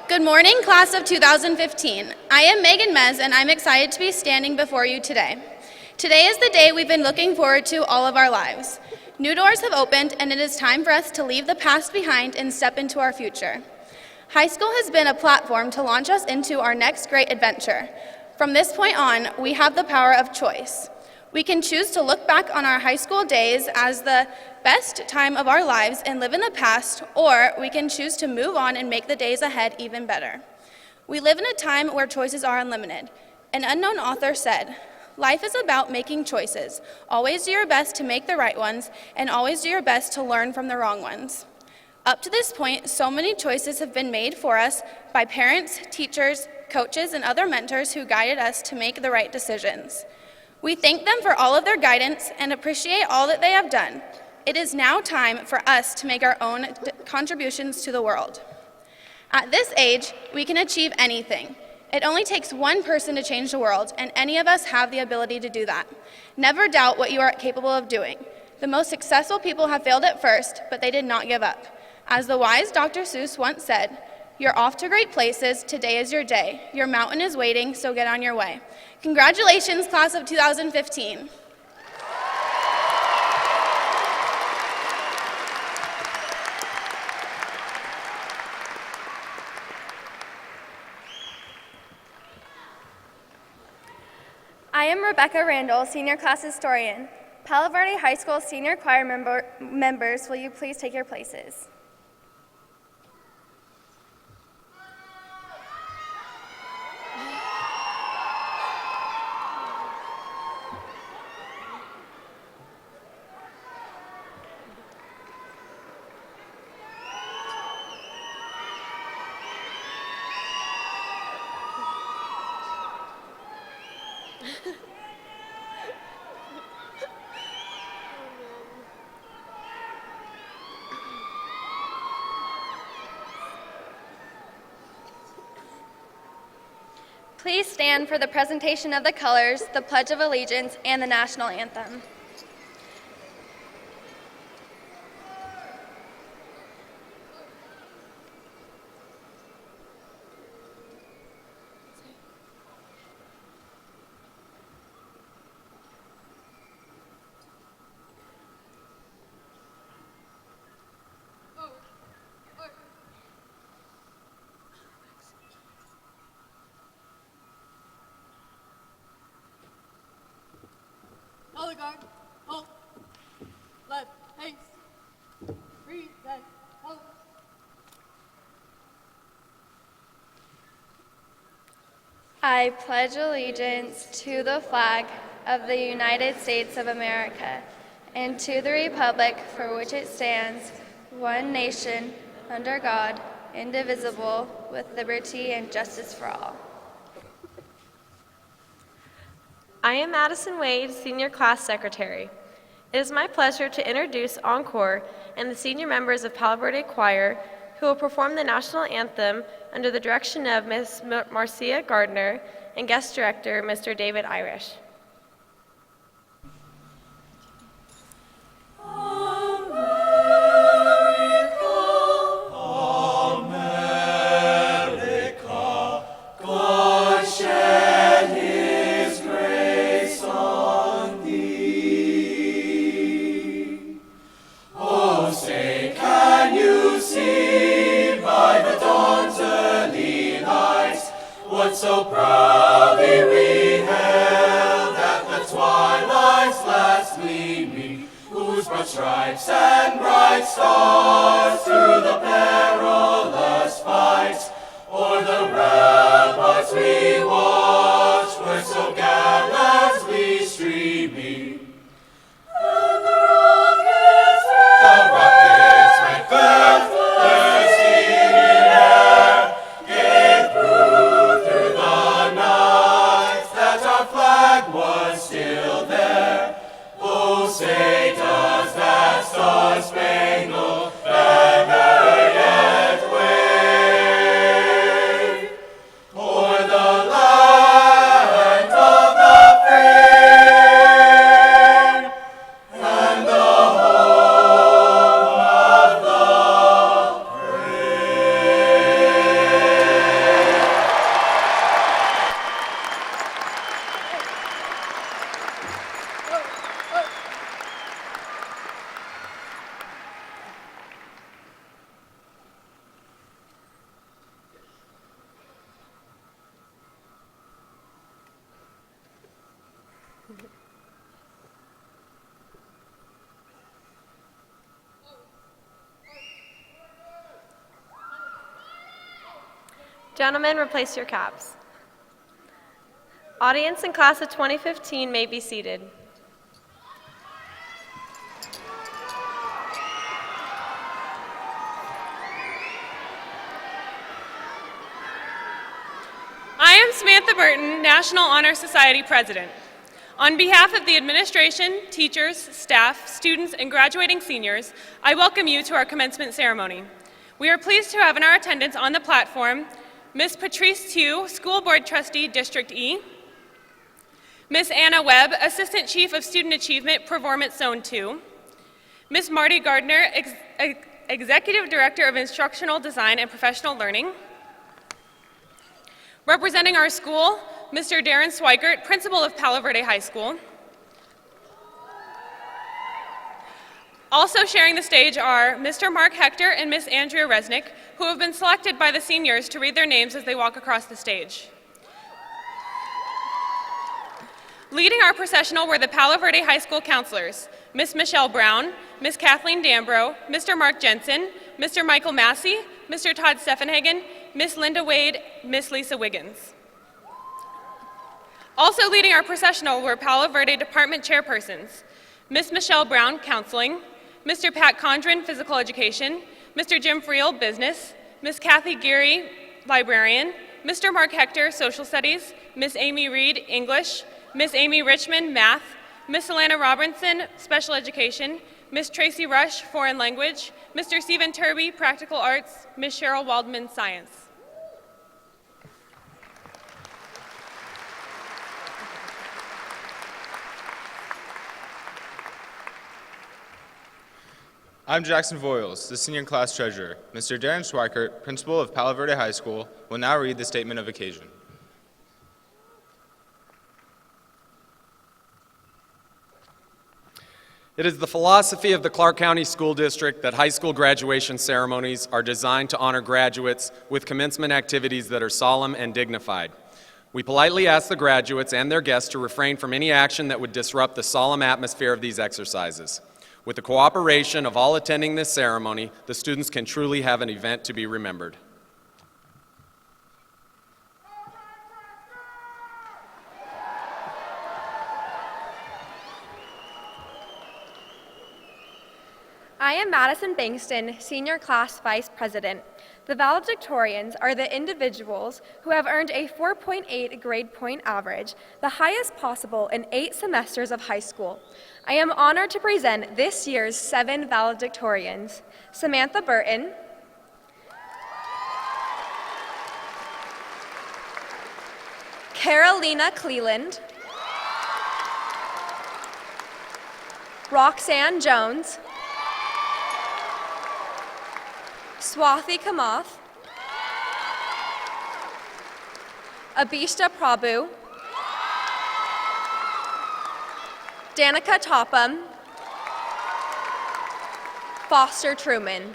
Good morning, class of 2015. I am Megan Mez, and I'm excited to be standing before you today. Today is the day we've been looking forward to all of our lives. New doors have opened, and it is time for us to leave the past behind and step into our future. High school has been a platform to launch us into our next great adventure. From this point on, we have the power of choice. We can choose to look back on our high school days as the best time of our lives and live in the past, or we can choose to move on and make the days ahead even better. We live in a time where choices are unlimited. An unknown author said, "Life is about making choices. Always do your best to make the right ones, and always do your best to learn from the wrong ones." Up to this point, so many choices have been made for us by parents, teachers, coaches, and other mentors who guided us to make the right decisions. We thank them for all of their guidance and appreciate all that they have done. It is now time for us to make our own contributions to the world. At this age, we can achieve anything. It only takes one person to change the world, and any of us have the ability to do that. Never doubt what you are capable of doing. The most successful people have failed at first, but they did not give up. As the wise Dr. Seuss once said, "You're off to great places, today is your day. Your mountain is waiting, so get on your way." Congratulations, class of 2015. I am Rebecca Randall, senior class historian. Palo Verde High School senior choir members, will you please take your places? Please stand for the presentation of the colors, the Pledge of Allegiance, and the national anthem. Color guard, halt, left, haste, read, then, halt. I pledge allegiance to the flag of the United States of America and to the republic for which it stands, one nation, under God, indivisible, with liberty and justice for all. I am Madison Wade, Senior Class Secretary. It is my pleasure to introduce Encore and the senior members of Palo Verde Choir who will perform the national anthem under the direction of Ms. Marcia Gardner and guest director Mr. David Irish. So proudly we hailed at the twilight's last gleaming, whose broad stripes and bright stars through the perilous fight, o'er the ramparts we watched, were so gallantly streaming. And the rockets went bursting in air, gave proof through the night that our flag was still there. Oh, say does that star-spangled banner yet wave o'er the land of the free? Gentlemen, replace your caps. Audience and class of 2015 may be seated. I am Samantha Burton, National Honor Society President. On behalf of the administration, teachers, staff, students, and graduating seniors, I welcome you to our commencement ceremony. We are pleased to have in our attendance on the platform Ms. Patrice Tew, School Board Trustee, District E, Ms. Anna Webb, Assistant Chief of Student Achievement, Performance Zone 2, Ms. Marty Gardner, Executive Director of Instructional Design and Professional Learning. Representing our school, Mr. Darren Swikert, Principal of Palo Verde High School. Also sharing the stage are Mr. Mark Hector and Ms. Andrea Resnick, who have been selected by the seniors to read their names as they walk across the stage. Leading our processional were the Palo Verde High School counselors, Ms. Michelle Brown, Ms. Kathleen Dambro, Mr. Mark Jensen, Mr. Michael Massey, Mr. Todd Steffenhagen, Ms. Linda Wade, Ms. Lisa Wiggins. Also leading our processional were Palo Verde Department Chairpersons, Ms. Michelle Brown, Counseling, Mr. Pat Condren, Physical Education, Mr. Jim Friel, Business, Ms. Kathy Geary, Librarian, Mr. Mark Hector, Social Studies, Ms. Amy Reed, English, Ms. Amy Richmond, Math, Ms. Alana Robinson, Special Education, Ms. Tracy Rush, Foreign Language, Mr. Stephen Turby, Practical Arts, Ms. Cheryl Waldman, Science. I'm Jackson Voiles, the senior class treasurer. Mr. Darren Swikert, principal of Palo Verde High School, will now read the statement of occasion. It is the philosophy of the Clark County School District that high school graduation ceremonies are designed to honor graduates with commencement activities that are solemn and dignified. We politely ask the graduates and their guests to refrain from any action that would disrupt the solemn atmosphere of these exercises. With the cooperation of all attending this ceremony, the students can truly have an event to be remembered. I am Madison Bankston, Senior Class Vice President. The valedictorians are the individuals who have earned a 4.8 grade point average, the highest possible in 8 semesters of high school. I am honored to present this year's 7 valedictorians: Samantha Burton, Carolina Cleland, Roxanne Jones, Swathi Kamath, Abhishta Prabhu, Danica Topham, Foster Truman.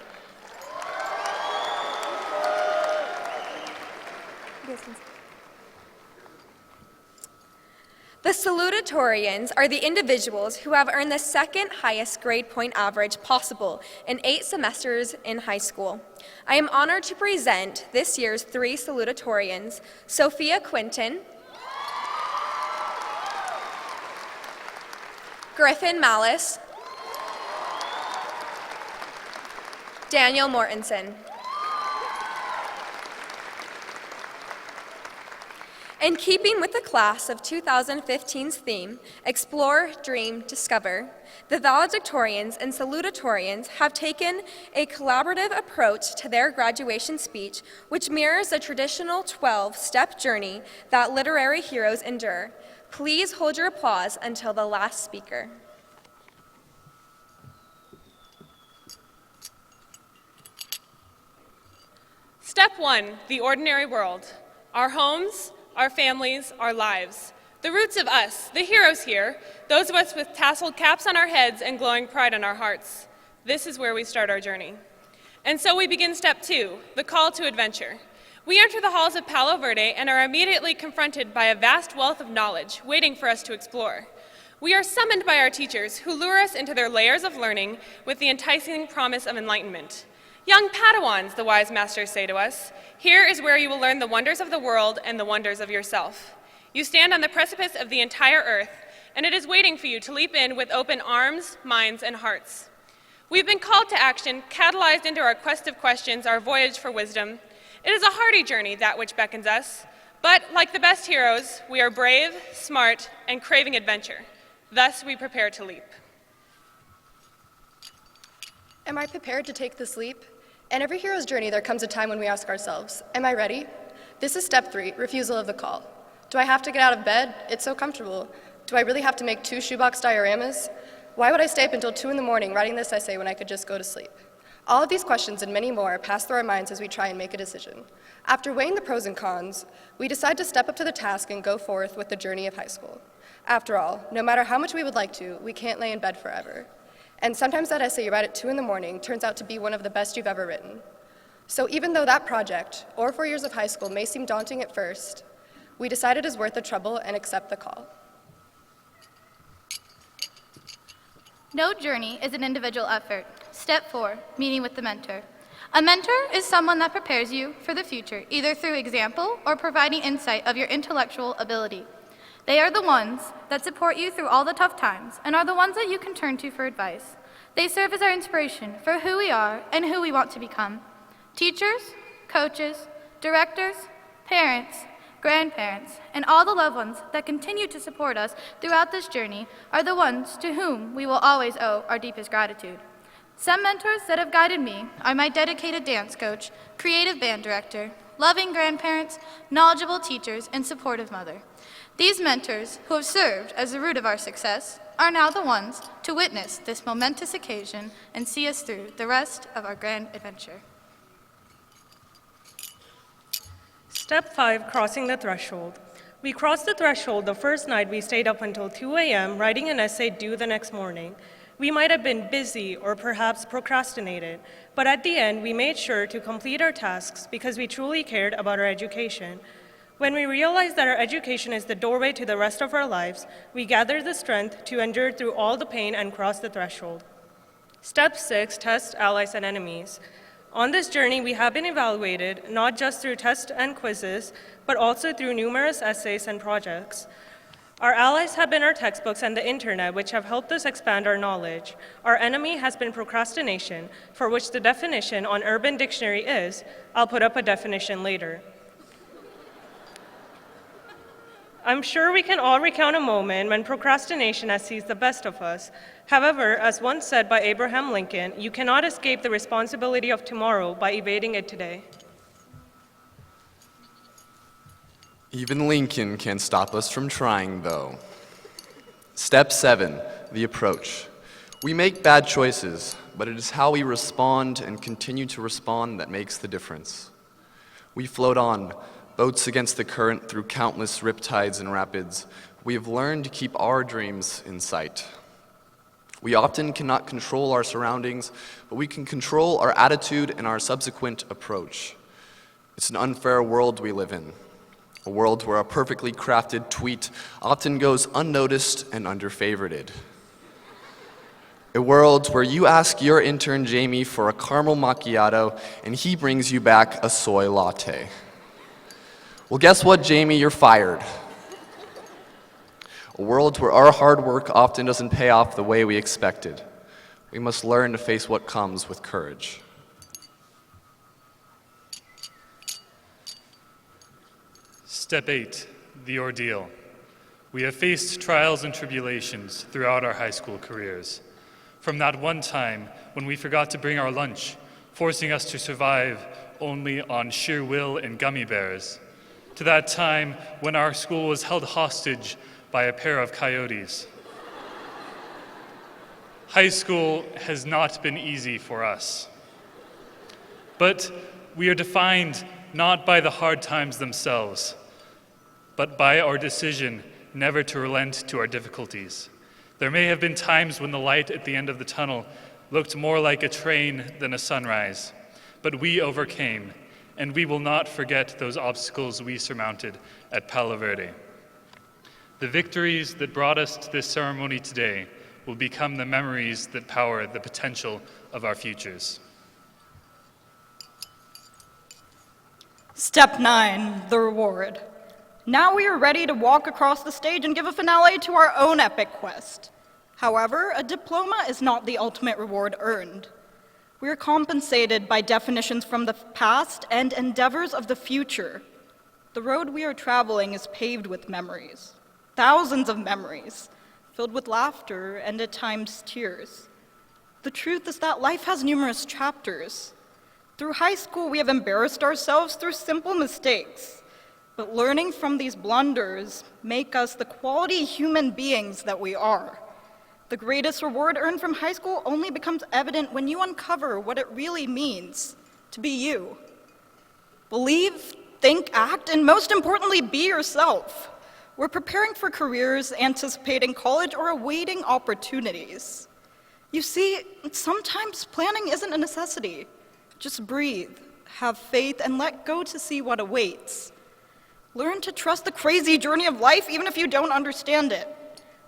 The salutatorians are the individuals who have earned the second highest grade point average possible in 8 semesters in high school. I am honored to present this year's 3 salutatorians: Sophia Quinton, Griffin Malice, Daniel Mortensen. In keeping with the class of 2015's theme, Explore, Dream, Discover, the valedictorians and salutatorians have taken a collaborative approach to their graduation speech, which mirrors the traditional 12-step journey that literary heroes endure. Please hold your applause until the last speaker. Step 1, the ordinary world. Our homes, our families, our lives. The roots of us, the heroes here, those of us with tasseled caps on our heads and glowing pride on our hearts. This is where we start our journey. And so we begin step 2, the call to adventure. We enter the halls of Palo Verde and are immediately confronted by a vast wealth of knowledge waiting for us to explore. We are summoned by our teachers who lure us into their layers of learning with the enticing promise of enlightenment. Young Padawans, the wise masters say to us, here is where you will learn the wonders of the world and the wonders of yourself. You stand on the precipice of the entire earth, and it is waiting for you to leap in with open arms, minds, and hearts. We've been called to action, catalyzed into our quest of questions, our voyage for wisdom. It is a hardy journey, that which beckons us, but like the best heroes, we are brave, smart, and craving adventure. Thus, we prepare to leap. Am I prepared to take this leap? In every hero's journey, there comes a time when we ask ourselves, am I ready? This is step 3, refusal of the call. Do I have to get out of bed? It's so comfortable. Do I really have to make 2 shoebox dioramas? Why would I stay up until 2 in the morning writing this essay when I could just go to sleep? All of these questions and many more pass through our minds as we try and make a decision. After weighing the pros and cons, we decide to step up to the task and go forth with the journey of high school. After all, no matter how much we would like to, we can't lay in bed forever. And sometimes that essay you write at 2 in the morning turns out to be one of the best you've ever written. So even though that project, or 4 years of high school, may seem daunting at first, we decide it is worth the trouble and accept the call. No journey is an individual effort. Step 4, meeting with the mentor. A mentor is someone that prepares you for the future, either through example or providing insight of your intellectual ability. They are the ones that support you through all the tough times and are the ones that you can turn to for advice. They serve as our inspiration for who we are and who we want to become. Teachers, coaches, directors, parents, grandparents, and all the loved ones that continue to support us throughout this journey are the ones to whom we will always owe our deepest gratitude. Some mentors that have guided me are my dedicated dance coach, creative band director, loving grandparents, knowledgeable teachers, and supportive mother. These mentors, who have served as the root of our success, are now the ones to witness this momentous occasion and see us through the rest of our grand adventure. Step 5, crossing the threshold. We crossed the threshold the first night we stayed up until 2 a.m. writing an essay due the next morning. We might have been busy or perhaps procrastinated, but at the end we made sure to complete our tasks because we truly cared about our education. When we realized that our education is the doorway to the rest of our lives, we gathered the strength to endure through all the pain and cross the threshold. Step 6, test allies and enemies. On this journey, we have been evaluated not just through tests and quizzes, but also through numerous essays and projects. Our allies have been our textbooks and the internet, which have helped us expand our knowledge. Our enemy has been procrastination, for which the definition on Urban Dictionary is, I'll put up a definition later. I'm sure we can all recount a moment when procrastination has seized the best of us. However, as once said by Abraham Lincoln, you cannot escape the responsibility of tomorrow by evading it today. Even Lincoln can't stop us from trying, though. Step 7, the approach. We make bad choices, but it is how we respond and continue to respond that makes the difference. We float on, boats against the current through countless riptides and rapids. We have learned to keep our dreams in sight. We often cannot control our surroundings, but we can control our attitude and our subsequent approach. It's an unfair world we live in, a world where a perfectly crafted tweet often goes unnoticed and under-favorited. A world where you ask your intern Jamie for a caramel macchiato and he brings you back a soy latte. Well, guess what, Jamie? You're fired. A world where our hard work often doesn't pay off the way we expected. We must learn to face what comes with courage. Step 8, the ordeal. We have faced trials and tribulations throughout our high school careers. From that one time when we forgot to bring our lunch, forcing us to survive only on sheer will and gummy bears, to that time when our school was held hostage by a pair of coyotes. High school has not been easy for us. But we are defined not by the hard times themselves, but by our decision never to relent to our difficulties. There may have been times when the light at the end of the tunnel looked more like a train than a sunrise, but we overcame, and we will not forget those obstacles we surmounted at Palo Verde. The victories that brought us to this ceremony today will become the memories that power the potential of our futures. Step 9, the reward. Now we are ready to walk across the stage and give a finale to our own epic quest. However, a diploma is not the ultimate reward earned. We are compensated by definitions from the past and endeavors of the future. The road we are traveling is paved with memories, thousands of memories, filled with laughter and at times tears. The truth is that life has numerous chapters. Through high school, we have embarrassed ourselves through simple mistakes, but learning from these blunders make us the quality human beings that we are. The greatest reward earned from high school only becomes evident when you uncover what it really means to be you. Believe, think, act, and most importantly, be yourself. We're preparing for careers, anticipating college, or awaiting opportunities. You see, sometimes planning isn't a necessity. Just breathe, have faith, and let go to see what awaits. Learn to trust the crazy journey of life even if you don't understand it.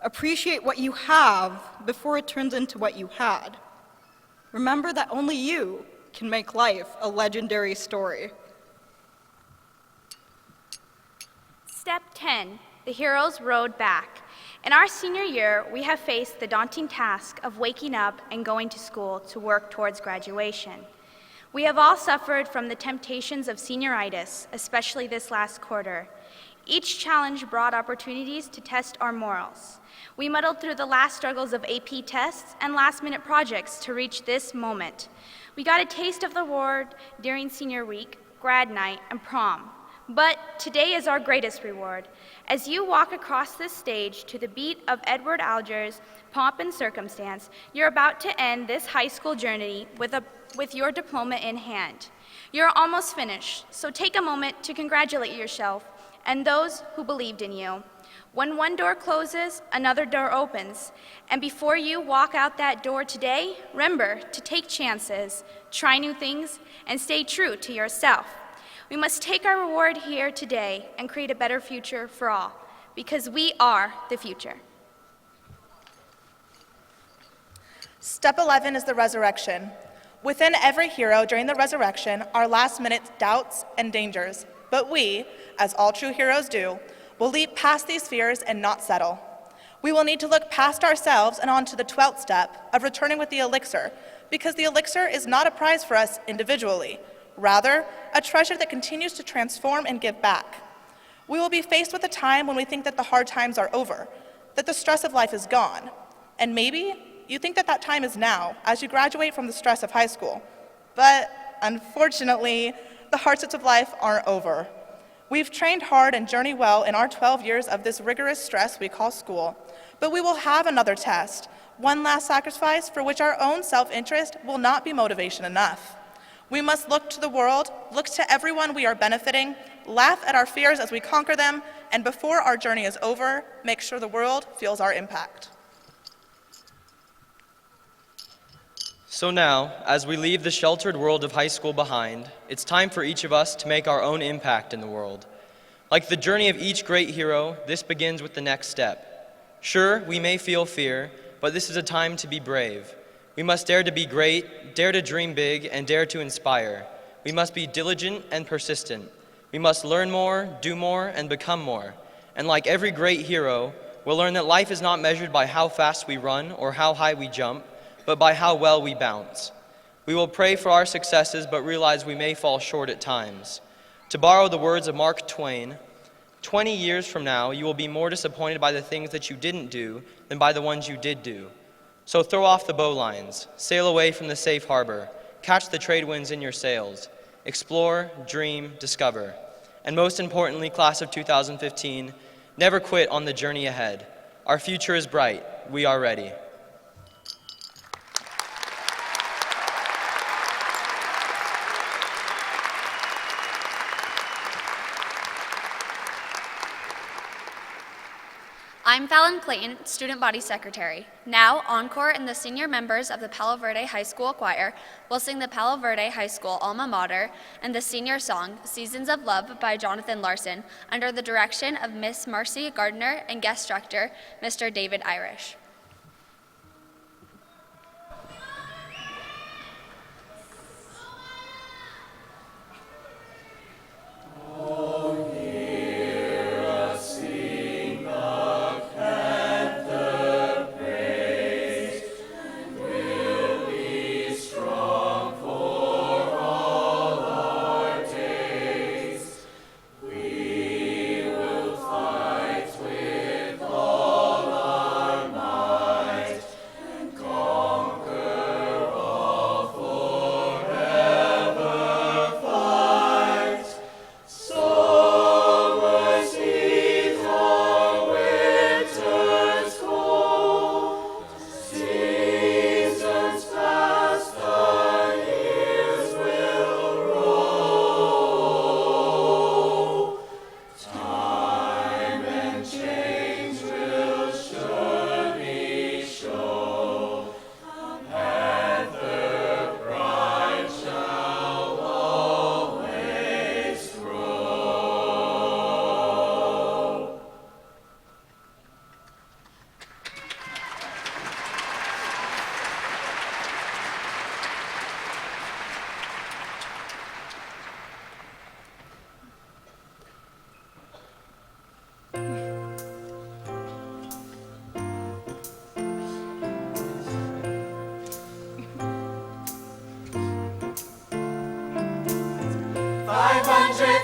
Appreciate what you have before it turns into what you had. Remember that only you can make life a legendary story. Step 10, the hero's road back. In our senior year, we have faced the daunting task of waking up and going to school to work towards graduation. We have all suffered from the temptations of senioritis, especially this last quarter. Each challenge brought opportunities to test our morals. We muddled through the last struggles of AP tests and last-minute projects to reach this moment. We got a taste of the reward during senior week, grad night, and prom. But today is our greatest reward. As you walk across this stage to the beat of Edward Alger's Pomp and Circumstance, you're about to end this high school journey with your diploma in hand. You're almost finished, so take a moment to congratulate yourself and those who believed in you. When one door closes, another door opens. And before you walk out that door today, remember to take chances, try new things, and stay true to yourself. We must take our reward here today and create a better future for all, because we are the future. Step 11 is the resurrection. Within every hero during the resurrection are last-minute doubts and dangers, but we, as all true heroes do, will leap past these fears and not settle. We will need to look past ourselves and on to the 12th step of returning with the elixir, because the elixir is not a prize for us individually, rather, a treasure that continues to transform and give back. We will be faced with a time when we think that the hard times are over, that the stress of life is gone, and maybe you think that that time is now, as you graduate from the stress of high school. But unfortunately, the hardships of life aren't over. We've trained hard and journeyed well in our 12 years of this rigorous stress we call school, but we will have another test, one last sacrifice for which our own self-interest will not be motivation enough. We must look to the world, look to everyone we are benefiting, laugh at our fears as we conquer them, and before our journey is over, make sure the world feels our impact. So now, as we leave the sheltered world of high school behind, it's time for each of us to make our own impact in the world. Like the journey of each great hero, this begins with the next step. Sure, we may feel fear, but this is a time to be brave. We must dare to be great, dare to dream big, and dare to inspire. We must be diligent and persistent. We must learn more, do more, and become more. And like every great hero, we'll learn that life is not measured by how fast we run or how high we jump, but by how well we bounce. We will pray for our successes, but realize we may fall short at times. To borrow the words of Mark Twain, 20 years from now, you will be more disappointed by the things that you didn't do than by the ones you did do. So throw off the bowlines, sail away from the safe harbor, catch the trade winds in your sails, explore, dream, discover. And most importantly, class of 2015, never quit on the journey ahead. Our future is bright. We are ready. I'm Fallon Clayton, Student Body Secretary. Now, Encore and the senior members of the Palo Verde High School Choir will sing the Palo Verde High School alma mater and the senior song, Seasons of Love by Jonathan Larson, under the direction of Miss Marcy Gardner and guest director, Mr. David Irish.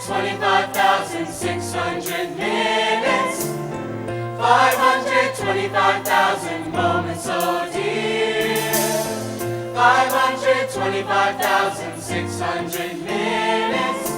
525,600 minutes, 525,000 moments, oh dear. 525,600 minutes.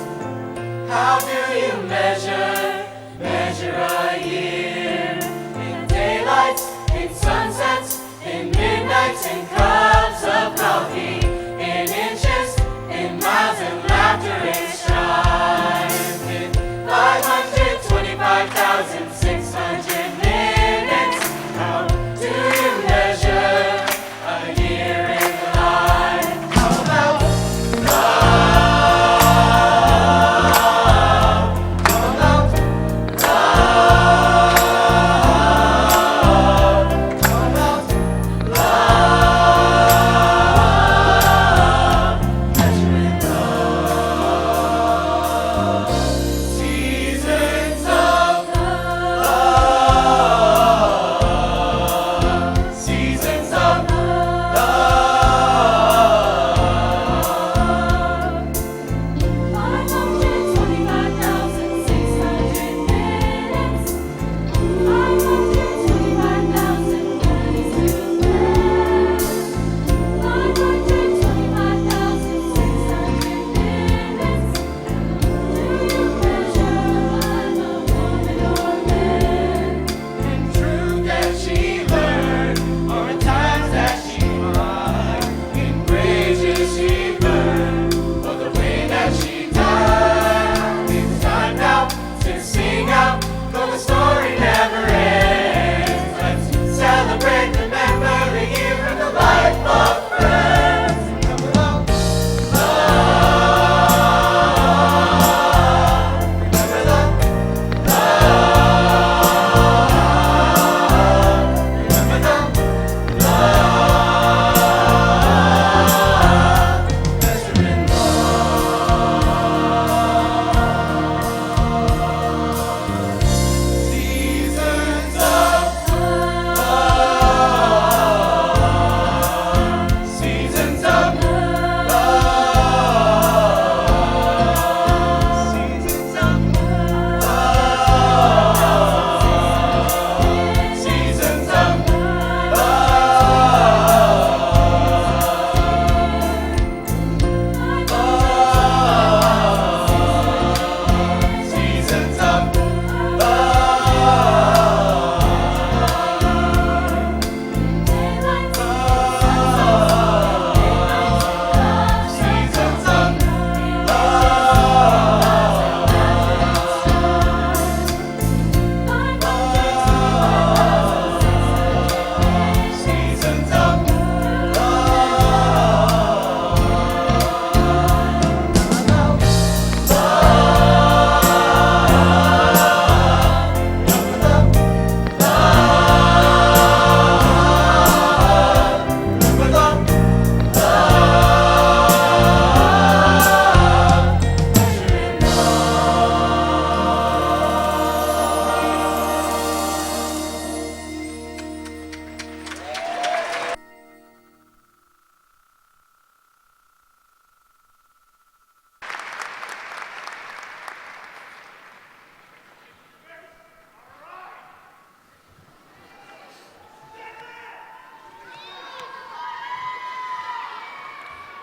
How do you measure a year? In daylights, in sunsets, in midnights, in cups of coffee, in inches, in miles, and laughter and strife. In 525,600 minutes, how do you measure a year in the life? How about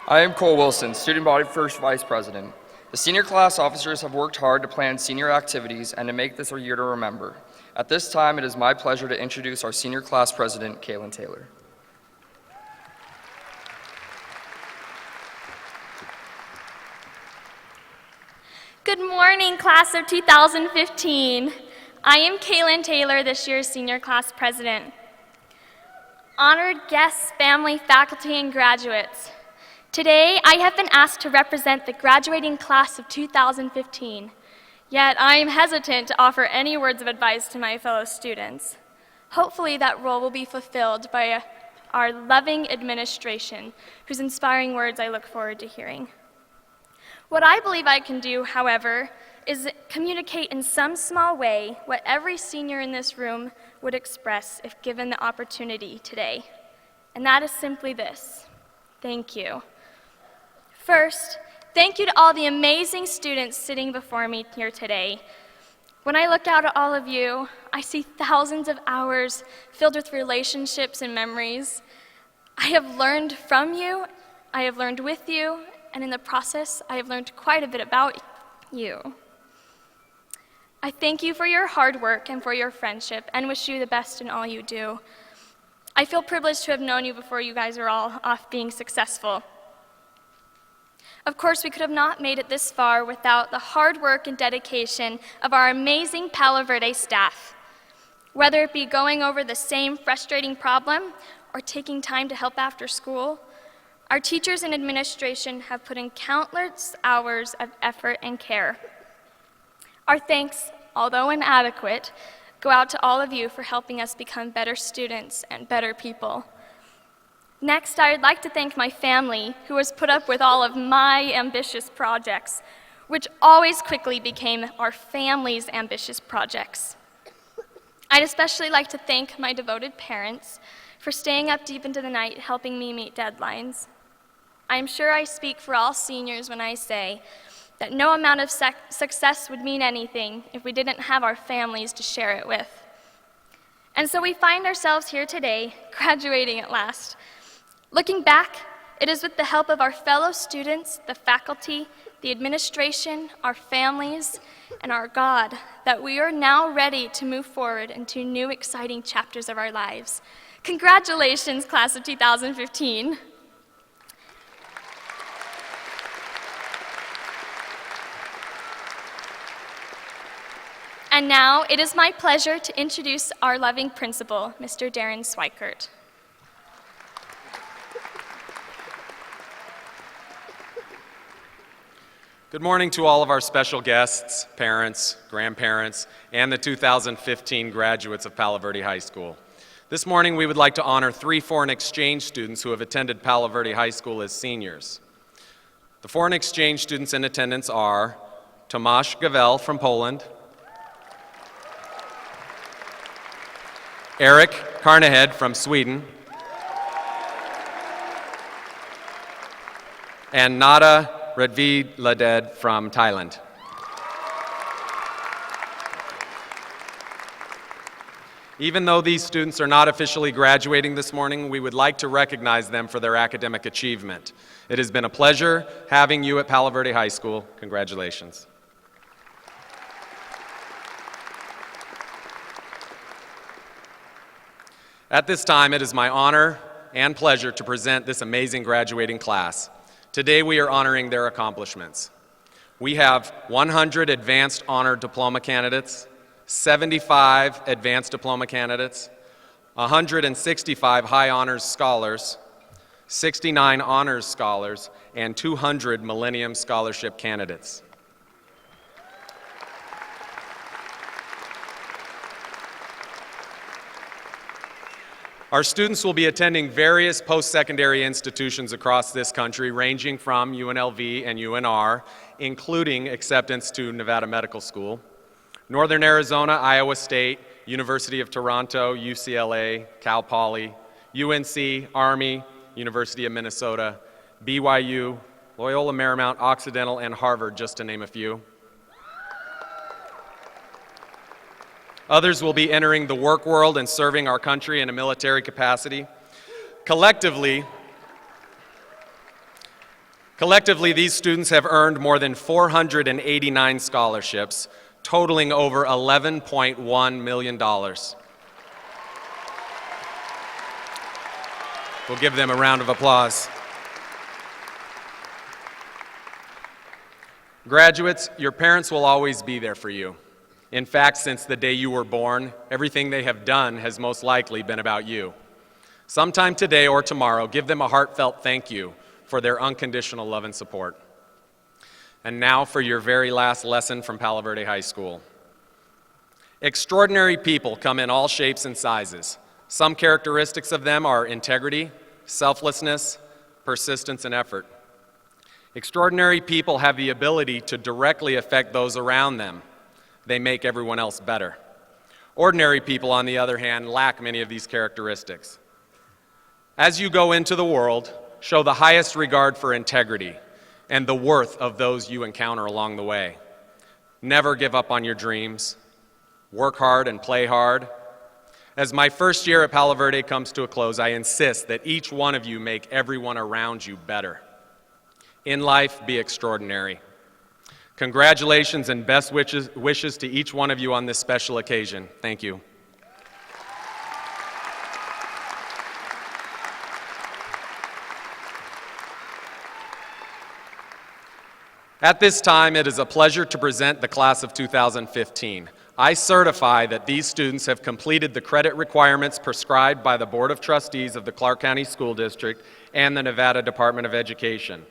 I am Cole Wilson, Student Body First Vice President. The senior class officers have worked hard to plan senior activities and to make this a year to remember. At this time, it is my pleasure to introduce our senior class president, Kaylin Taylor. Good morning, class of 2015. I am Kaylin Taylor, this year's senior class president. Honored guests, family, faculty, and graduates, today I have been asked to represent the graduating class of 2015, yet I am hesitant to offer any words of advice to my fellow students. Hopefully that role will be fulfilled by our loving administration, whose inspiring words I look forward to hearing. What I believe I can do, however, is communicate in some small way what every senior in this room would express if given the opportunity today. And that is simply this: thank you. First, Thank you to all the amazing students sitting before me here today. When I look out at all of you, I see thousands of hours filled with relationships and memories. I have learned from you, I have learned with you, and in the process, I have learned quite a bit about you. I thank you for your hard work and for your friendship, and wish you the best in all you do. I feel privileged to have known you before you guys are all off being successful. Of course, we could have not made it this far without the hard work and dedication of our amazing Palo Verde staff. Whether it be going over the same frustrating problem or taking time to help after school, our teachers and administration have put in countless hours of effort and care. Our thanks, although inadequate, go out to all of you for helping us become better students and better people. Next, I would like to thank my family, who has put up with all of my ambitious projects, which always quickly became our family's ambitious projects. I'd especially like to thank my devoted parents for staying up deep into the night helping me meet deadlines. I'm sure I speak for all seniors when I say that no amount of success would mean anything if we didn't have our families to share it with. And so we find ourselves here today, graduating at last. Looking back, it is with the help of our fellow students, the faculty, the administration, our families, and our God that we are now ready to move forward into new exciting chapters of our lives. Congratulations, class of 2015. And now it is my pleasure to introduce our loving principal, Mr. Darren Swikert. Good morning to all of our special guests, parents, grandparents, and the 2015 graduates of Palo Verde High School. This morning, we would like to honor 3 foreign exchange students who have attended Palo Verde High School as seniors. The foreign exchange students in attendance are Tomasz Gavel from Poland, Eric Carnahed from Sweden, and Nada Radvidladed from Thailand. Even though these students are not officially graduating this morning, we would like to recognize them for their academic achievement. It has been a pleasure having you at Palo Verde High School. Congratulations. At this time, it is my honor and pleasure to present this amazing graduating class. Today, we are honoring their accomplishments. We have 100 advanced honor diploma candidates, 75 advanced diploma candidates, 165 high honors scholars, 69 honors scholars, and 200 Millennium Scholarship candidates. Our students will be attending various post-secondary institutions across this country, ranging from UNLV and UNR, including acceptance to Nevada Medical School, Northern Arizona, Iowa State, University of Toronto, UCLA, Cal Poly, UNC, Army, University of Minnesota, BYU, Loyola Marymount, Occidental, and Harvard, just to name a few. Others will be entering the work world and serving our country in a military capacity. Collectively, these students have earned more than 489 scholarships, totaling over $11.1 million. We'll give them a round of applause. Graduates, your parents will always be there for you. In fact, since the day you were born, everything they have done has most likely been about you. Sometime today or tomorrow, give them a heartfelt thank you for their unconditional love and support. And now for your very last lesson from Palo Verde High School. Extraordinary people come in all shapes and sizes. Some characteristics of them are integrity, selflessness, persistence, and effort. Extraordinary people have the ability to directly affect those around them. They make everyone else better. Ordinary people, on the other hand, lack many of these characteristics. As you go into the world, show the highest regard for integrity and the worth of those you encounter along the way. Never give up on your dreams. Work hard and play hard. As my first year at Palo Verde comes to a close, I insist that each one of you make everyone around you better. In life, be extraordinary. Congratulations and best wishes to each one of you on this special occasion. Thank you. At this time, it is a pleasure to present the class of 2015. I certify that these students have completed the credit requirements prescribed by the Board of Trustees of the Clark County School District and the Nevada Department of Education.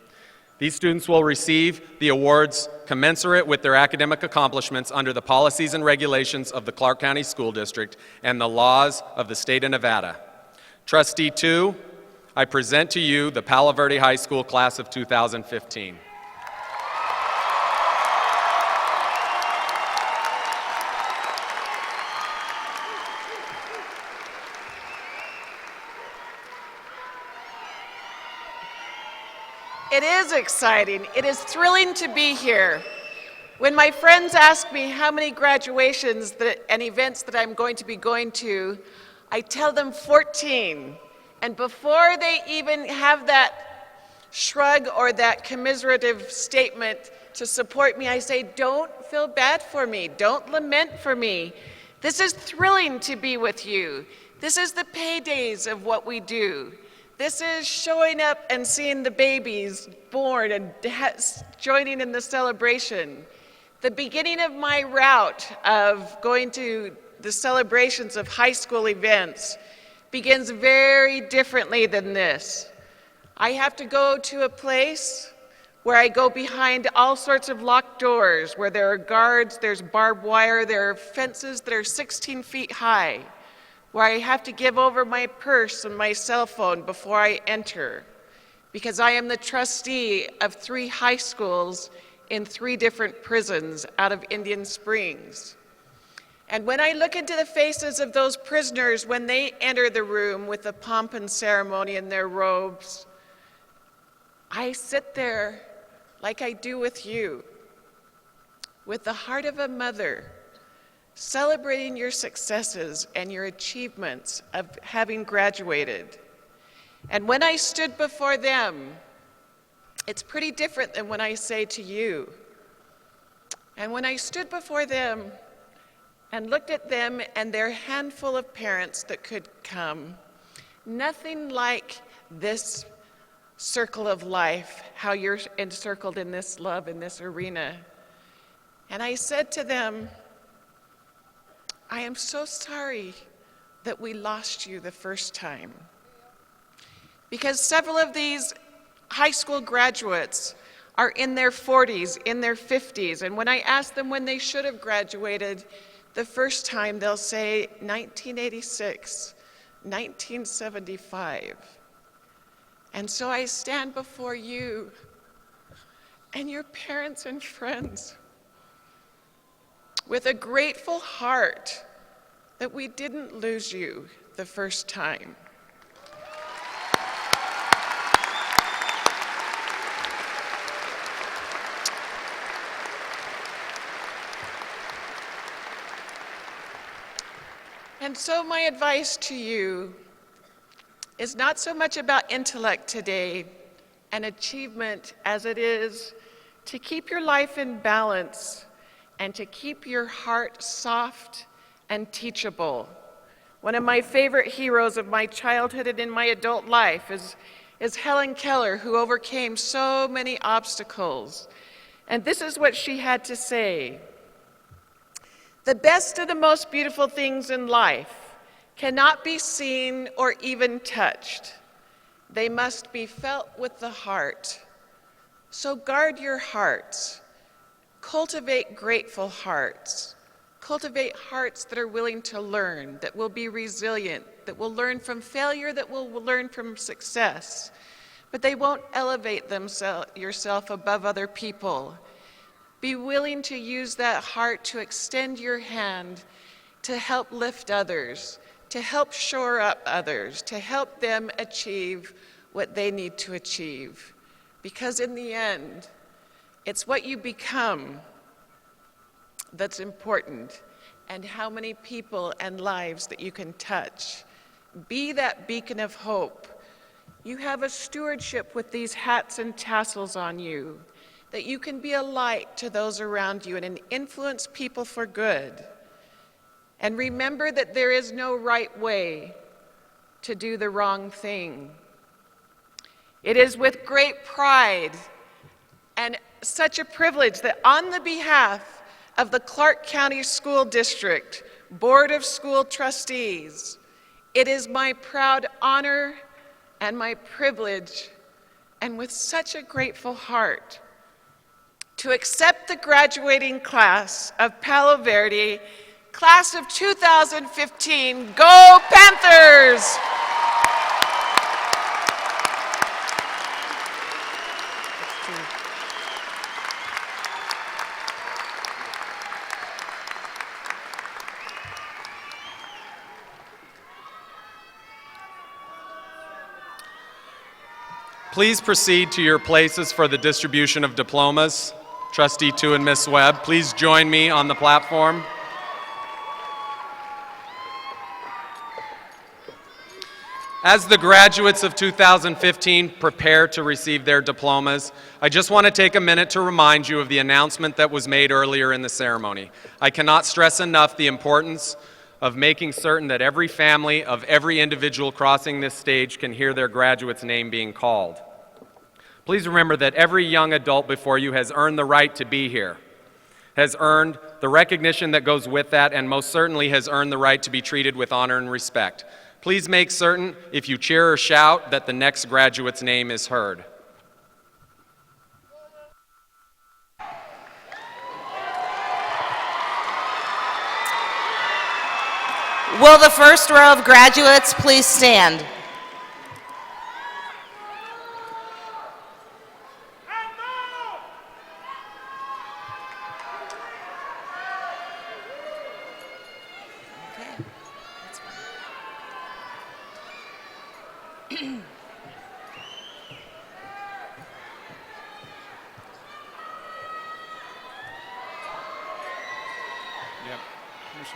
These students will receive the awards commensurate with their academic accomplishments under the policies and regulations of the Clark County School District and the laws of the state of Nevada. Trustee 2, I present to you the Palo Verde High School class of 2015. It is exciting. It is thrilling to be here. When my friends ask me how many graduations and events that I'm going to be going to, I tell them 14. And before they even have that shrug or that commiserative statement to support me, I say, don't feel bad for me. Don't lament for me. This is thrilling to be with you. This is the paydays of what we do. This is showing up and seeing the babies born and joining in the celebration. The beginning of my route of going to the celebrations of high school events begins very differently than this. I have to go to a place where I go behind all sorts of locked doors, where there are guards, there's barbed wire, there are fences that are 16 feet high, where I have to give over my purse and my cell phone before I enter, because I am the trustee of 3 high schools in 3 different prisons out of Indian Springs. And when I look into the faces of those prisoners when they enter the room with the pomp and ceremony in their robes, I sit there like I do with you, with the heart of a mother, celebrating your successes and your achievements of having graduated. And when I stood before them, it's pretty different than when I say to you. And when I stood before them and looked at them and their handful of parents that could come, nothing like this circle of life, how you're encircled in this love, in this arena. And I said to them, I am so sorry that we lost you the first time. Because several of these high school graduates are in their 40s, in their 50s, and when I ask them when they should have graduated the first time, they'll say 1986, 1975. And so I stand before you and your parents and friends with a grateful heart that we didn't lose you the first time. And so my advice to you is not so much about intellect today and achievement as it is to keep your life in balance and to keep your heart soft and teachable. One of my favorite heroes of my childhood and in my adult life is Helen Keller, who overcame so many obstacles. And this is what she had to say. The best and the most beautiful things in life cannot be seen or even touched. They must be felt with the heart. So guard your hearts. Cultivate grateful hearts. Cultivate hearts that are willing to learn, that will be resilient, that will learn from failure, that will learn from success. But they won't elevate yourself above other people. Be willing to use that heart to extend your hand to help lift others, to help shore up others, to help them achieve what they need to achieve. Because in the end, it's what you become that's important, and how many people and lives that you can touch. Be that beacon of hope. You have a stewardship with these hats and tassels on you, that you can be a light to those around you and influence people for good. And remember that there is no right way to do the wrong thing. It is with great pride and such a privilege that on the behalf of the Clark County School District Board of School Trustees, it is my proud honor and my privilege, and with such a grateful heart, to accept the graduating class of Palo Verde, class of 2015. Go Panthers! Please proceed to your places for the distribution of diplomas. Trustee Tu and Ms. Webb, please join me on the platform. As the graduates of 2015 prepare to receive their diplomas, I just want to take a minute to remind you of the announcement that was made earlier in the ceremony. I cannot stress enough the importance of making certain that every family of every individual crossing this stage can hear their graduate's name being called. Please remember that every young adult before you has earned the right to be here, has earned the recognition that goes with that, and most certainly has earned the right to be treated with honor and respect. Please make certain, if you cheer or shout, that the next graduate's name is heard. Will the first row of graduates please stand?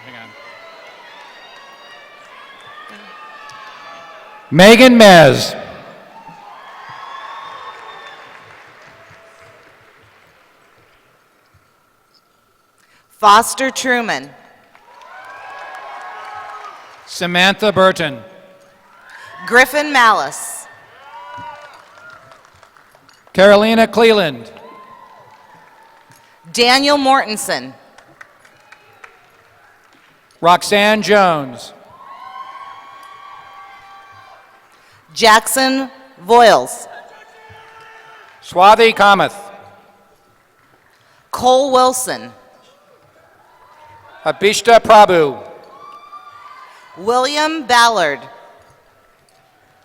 Hang on. Megan Mez. Foster Truman. Samantha Burton. Griffin Malice. Carolina Cleland. Daniel Mortensen. Roxanne Jones. Jackson Voiles. Swathi Kamath. Cole Wilson. Abhishta Prabhu. William Ballard.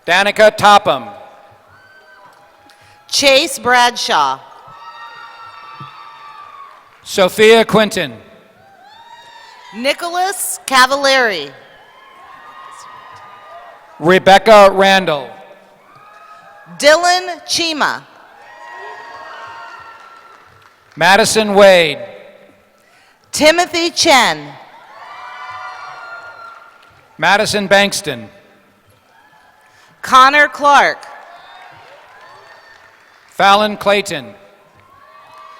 Danica Topham. Chase Bradshaw. Sophia Quinton. Nicholas Cavallari. Rebecca Randall. Dylan Chima. Madison Wade. Timothy Chen. Madison Bankston. Connor Clark. Fallon Clayton.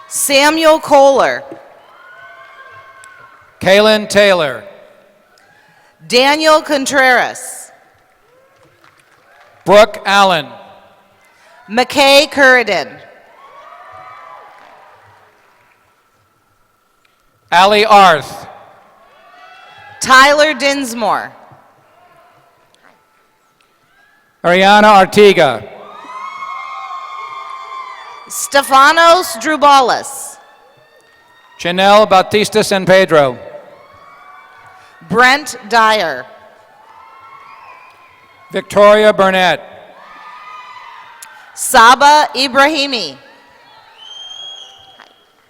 Samuel Kohler. Kaylin Taylor. Daniel Contreras. Brooke Allen. McKay Curridin. Allie Arth. Tyler Dinsmore. Ariana Artiga. Stefanos Drubalis. Chanel Bautista San Pedro. Brent Dyer. Victoria Burnett. Saba Ibrahimi.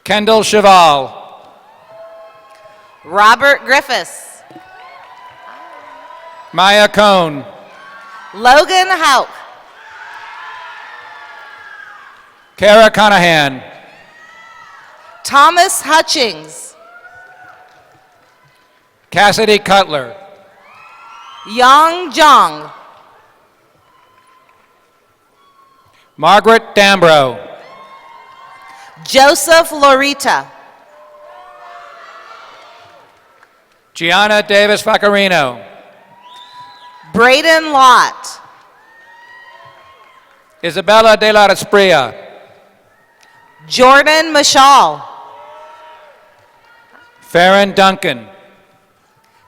Kendall Cheval. Robert Griffiths. Maya Cohn. Logan Hauk. Kara Conahan. Thomas Hutchings. Cassidy Cutler. Yang Zhang. Margaret Dambro. Joseph Lorita. Gianna Davis Vaccarino. Braden Lott. Isabella de la Espria. Jordan Mashal. Farron Duncan.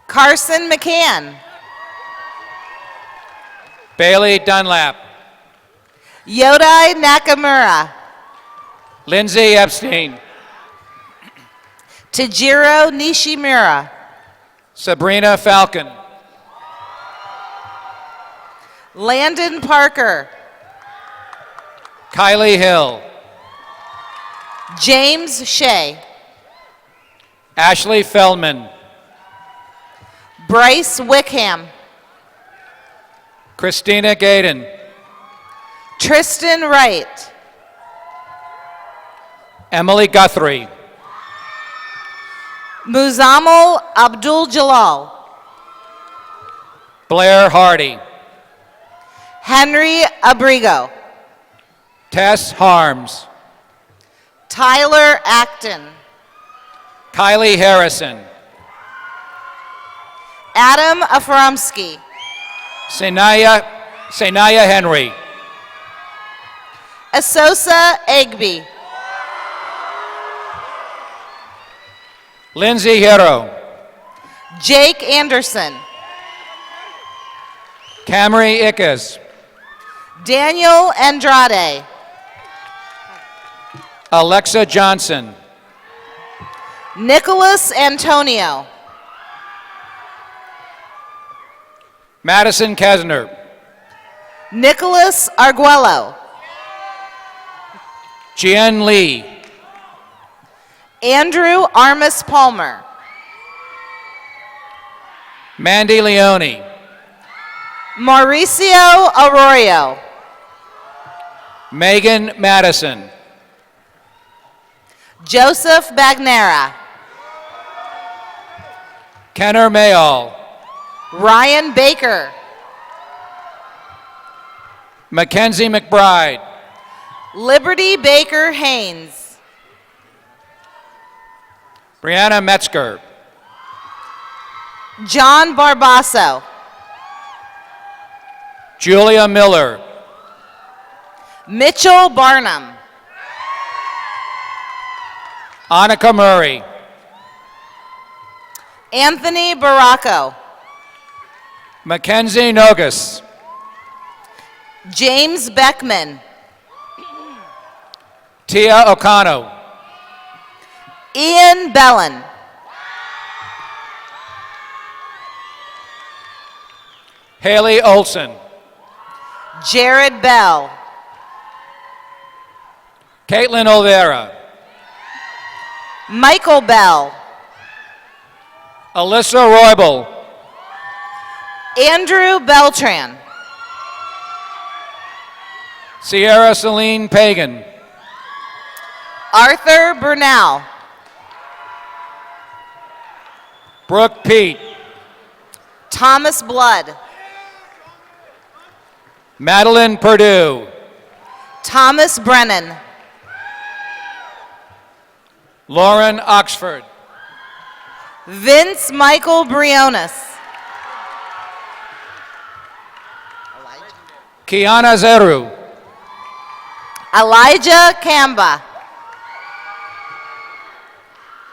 Carson McCann. Bailey Dunlap. Yodai Nakamura. Lindsay Epstein. Tajiro Nishimura. Sabrina Falcon. Landon Parker. Kylie Hill. James Shea. Ashley Feldman. Bryce Wickham. Christina Gaden. Tristan Wright. Emily Guthrie. Muzammil Abdul Jalal. Blair Hardy. Henry Abrigo. Tess Harms. Tyler Acton. Kylie Harrison. Adam Aframsky. Senaya Henry. Asosa Egby. Lindsay Hero. Jake Anderson. Camry Ickes. Daniel Andrade. Alexa Johnson. Nicholas Antonio. Madison Kesner. Nicholas Arguello. Jian Lee. Andrew Armis Palmer. Mandy Leone. Mauricio Arroyo. Megan Madison. Joseph Bagnera. Kenner Mayall. Ryan Baker. Mackenzie McBride. Liberty Baker Haynes. Brianna Metzger. John Barbasso. Julia Miller. Mitchell Barnum. Annika Murray. Anthony Baracco. Mackenzie Nogus. James Beckman. Tia Okano. Ian Bellin. Haley Olson. Jared Bell. Caitlin Olvera. Michael Bell. Alyssa Roybal. Andrew Beltran. Sierra Celine Pagan. Arthur Burnell. Brooke Pete. Thomas Blood. Madeline Purdue. Thomas Brennan. Lauren Oxford. Vince Michael Briones. Kiana Zeru. Elijah Kamba.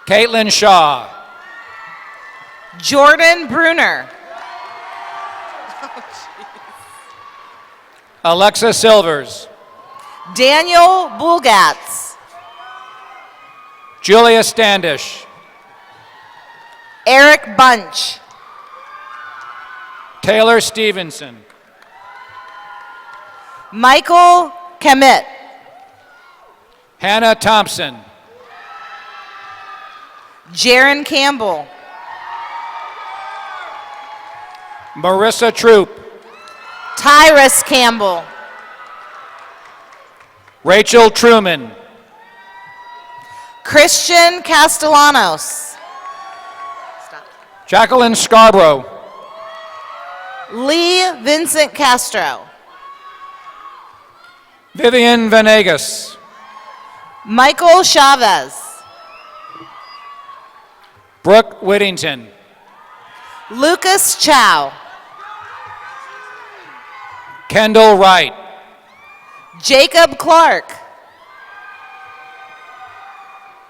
Caitlin Shaw. Jordan Bruner. Alexa Silvers. Daniel Bulgatz. Julia Standish. Eric Bunch. Taylor Stevenson. Michael Kemet. Hannah Thompson. Jaron Campbell. Marissa Troop. Tyrus Campbell. Rachel Truman. Christian Castellanos. Jacqueline Scarborough. Lee Vincent Castro. Vivian Venegas. Michael Chavez. Brooke Whittington. Lucas Chow. Kendall Wright. Jacob Clark.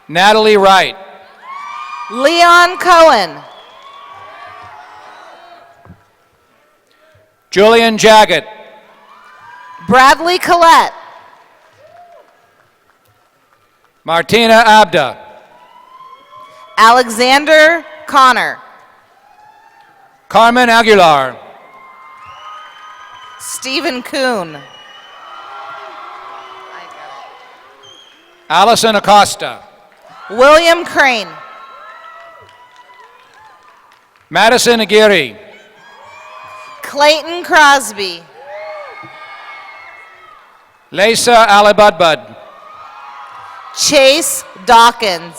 Natalie Wright. Leon Cohen. Julian Jaggett. Bradley Collette. Martina Abda. Alexander Connor. Carmen Aguilar. Stephen Kuhn. Allison Acosta. William Crane. Madison Aguirre. Clayton Crosby. Lesa Alibudbud. Chase Dawkins.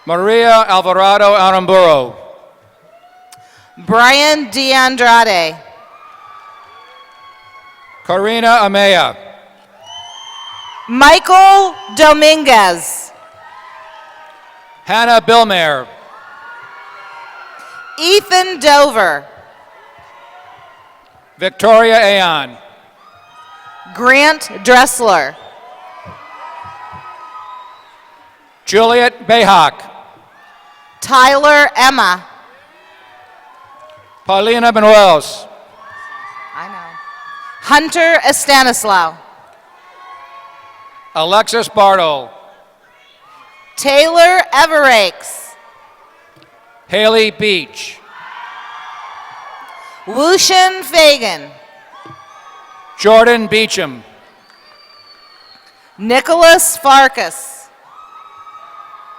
Maria Alvarado Aramburo. Brian DeAndrade. Corina Amaya. Michael Dominguez. Hannah Billmare. Ethan Dover. Victoria Aon. Grant Dressler. Juliet Bayhawk. Tyler Emma. Paulina Benuelos. I know. Hunter Estanislao. Alexis Bartle. Taylor Everakes. Haley Beach. Wushin Fagan. Jordan Beecham. Nicholas Farkas.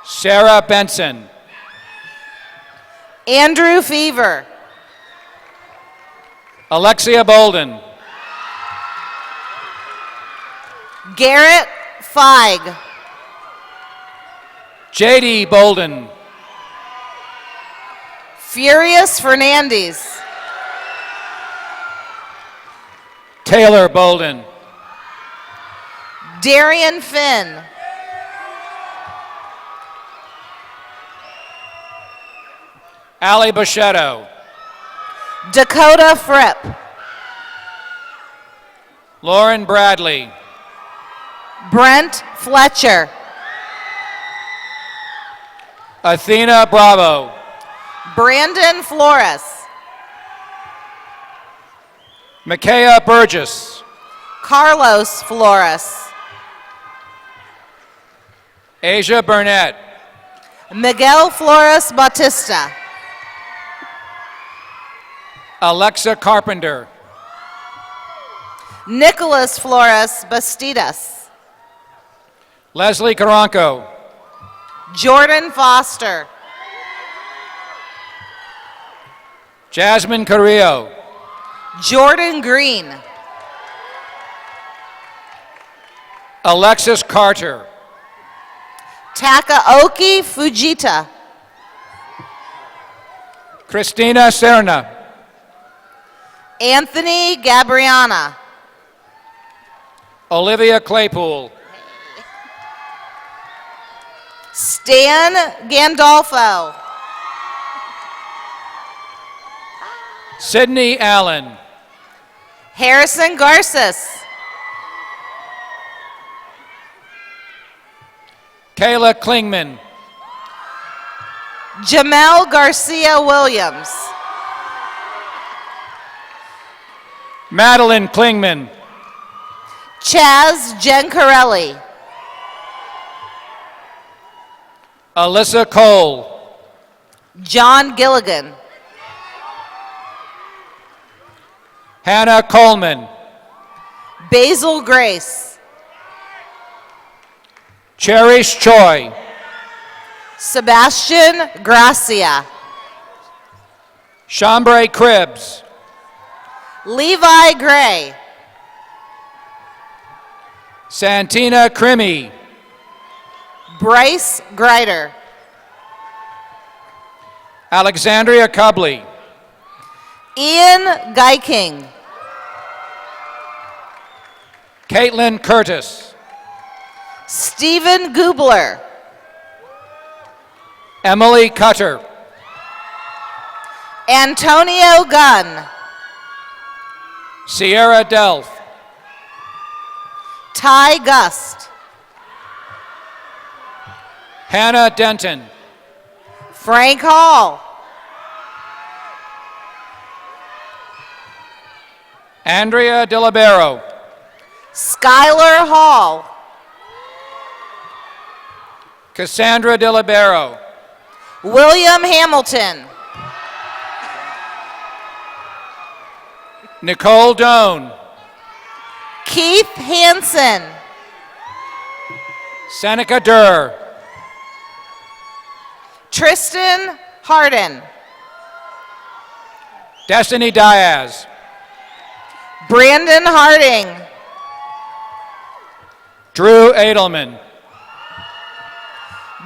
Sarah Benson. Andrew Fever. Alexia Bolden. Garrett Feig. JD Bolden. Furious Fernandez. Taylor Bolden. Darian Finn. Allie Bochetto. Dakota Fripp. Lauren Bradley. Brent Fletcher. Athena Bravo. Brandon Flores. Micaiah Burgess. Carlos Flores. Asia Burnett. Miguel Flores Bautista. Alexa Carpenter. Nicholas Flores Bastidas. Leslie Caranco. Jordan Foster. Jasmine Carrillo. Jordan Green. Alexis Carter. Takaoki Fujita. Christina Serna. Anthony Gabriana. Olivia Claypool. Stan Gandolfo. Sydney Allen. Harrison Garces. Kayla Klingman. Jamel Garcia Williams. Madeline Klingman. Chaz Gencarelli. Alyssa Cole. John Gilligan. Hannah Coleman. Basil Grace. Cherish Choi. Sebastian Gracia. Chambray Cribbs. Levi Gray. Santina Crimmy. Bryce Greider. Alexandria Cubley. Ian Geiking. Caitlin Curtis. Stephen Gubler. Emily Cutter. Antonio Gunn. Sierra Delph. Ty Gust. Hannah Denton. Frank Hall. Andrea De Libero. Skylar Hall. Cassandra De Libero. William Hamilton. Nicole Doan. Keith Hansen. Seneca Durr. Tristan Harden. Destiny Diaz. Brandon Harding. Drew Edelman.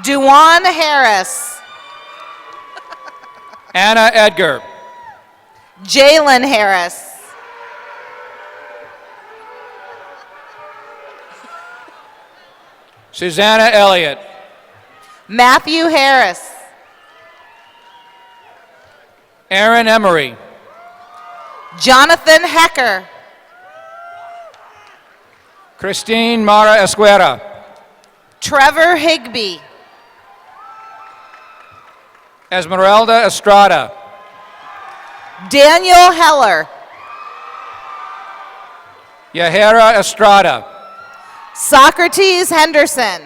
Duwan Harris. Anna Edgar. Jalen Harris. Susanna Elliott. Matthew Harris. Aaron Emery. Jonathan Hecker. Christine Mara Esquera. Trevor Higbee. Esmeralda Estrada. Daniel Heller. Yahira Estrada. Socrates Henderson.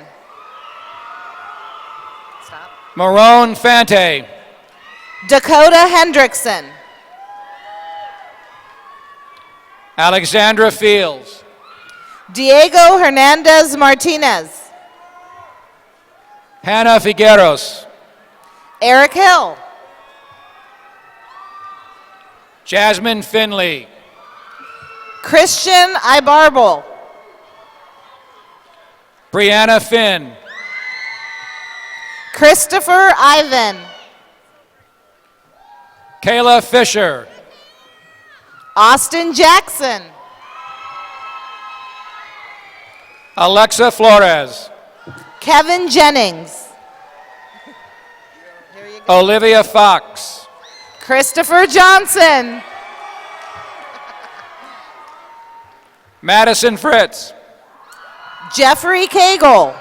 Marone Fante. Dakota Hendrickson. Alexandra Fields. Diego Hernandez Martinez. Hannah Figueros. Eric Hill. Jasmine Finley. Christian Ibarble. Brianna Finn. Christopher Ivan. Kayla Fisher. Austin Jackson. Alexa Flores. Kevin Jennings. Olivia Fox. Christopher Johnson. Madison Fritz. Jeffrey Cagle.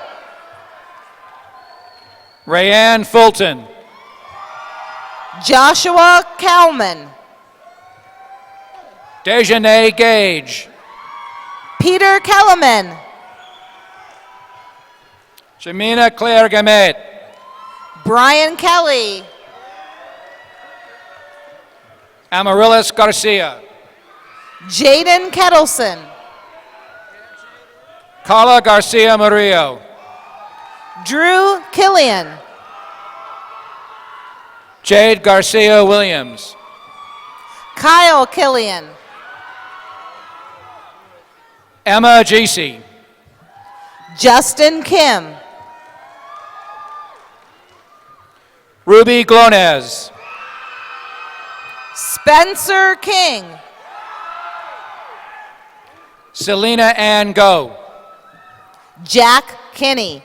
Rayanne Fulton. Joshua Kalman. Dejanay Gage. Peter Kellerman. Jamina Claire Gamet. Brian Kelly. Amaryllis Garcia. Jaden Kettleson. Carla Garcia Murillo. Drew Killian. Jade Garcia Williams. Kyle Killian. Emma Giese. Justin Kim. Ruby Glonez. Spencer King. Selena Ann Go. Jack Kinney.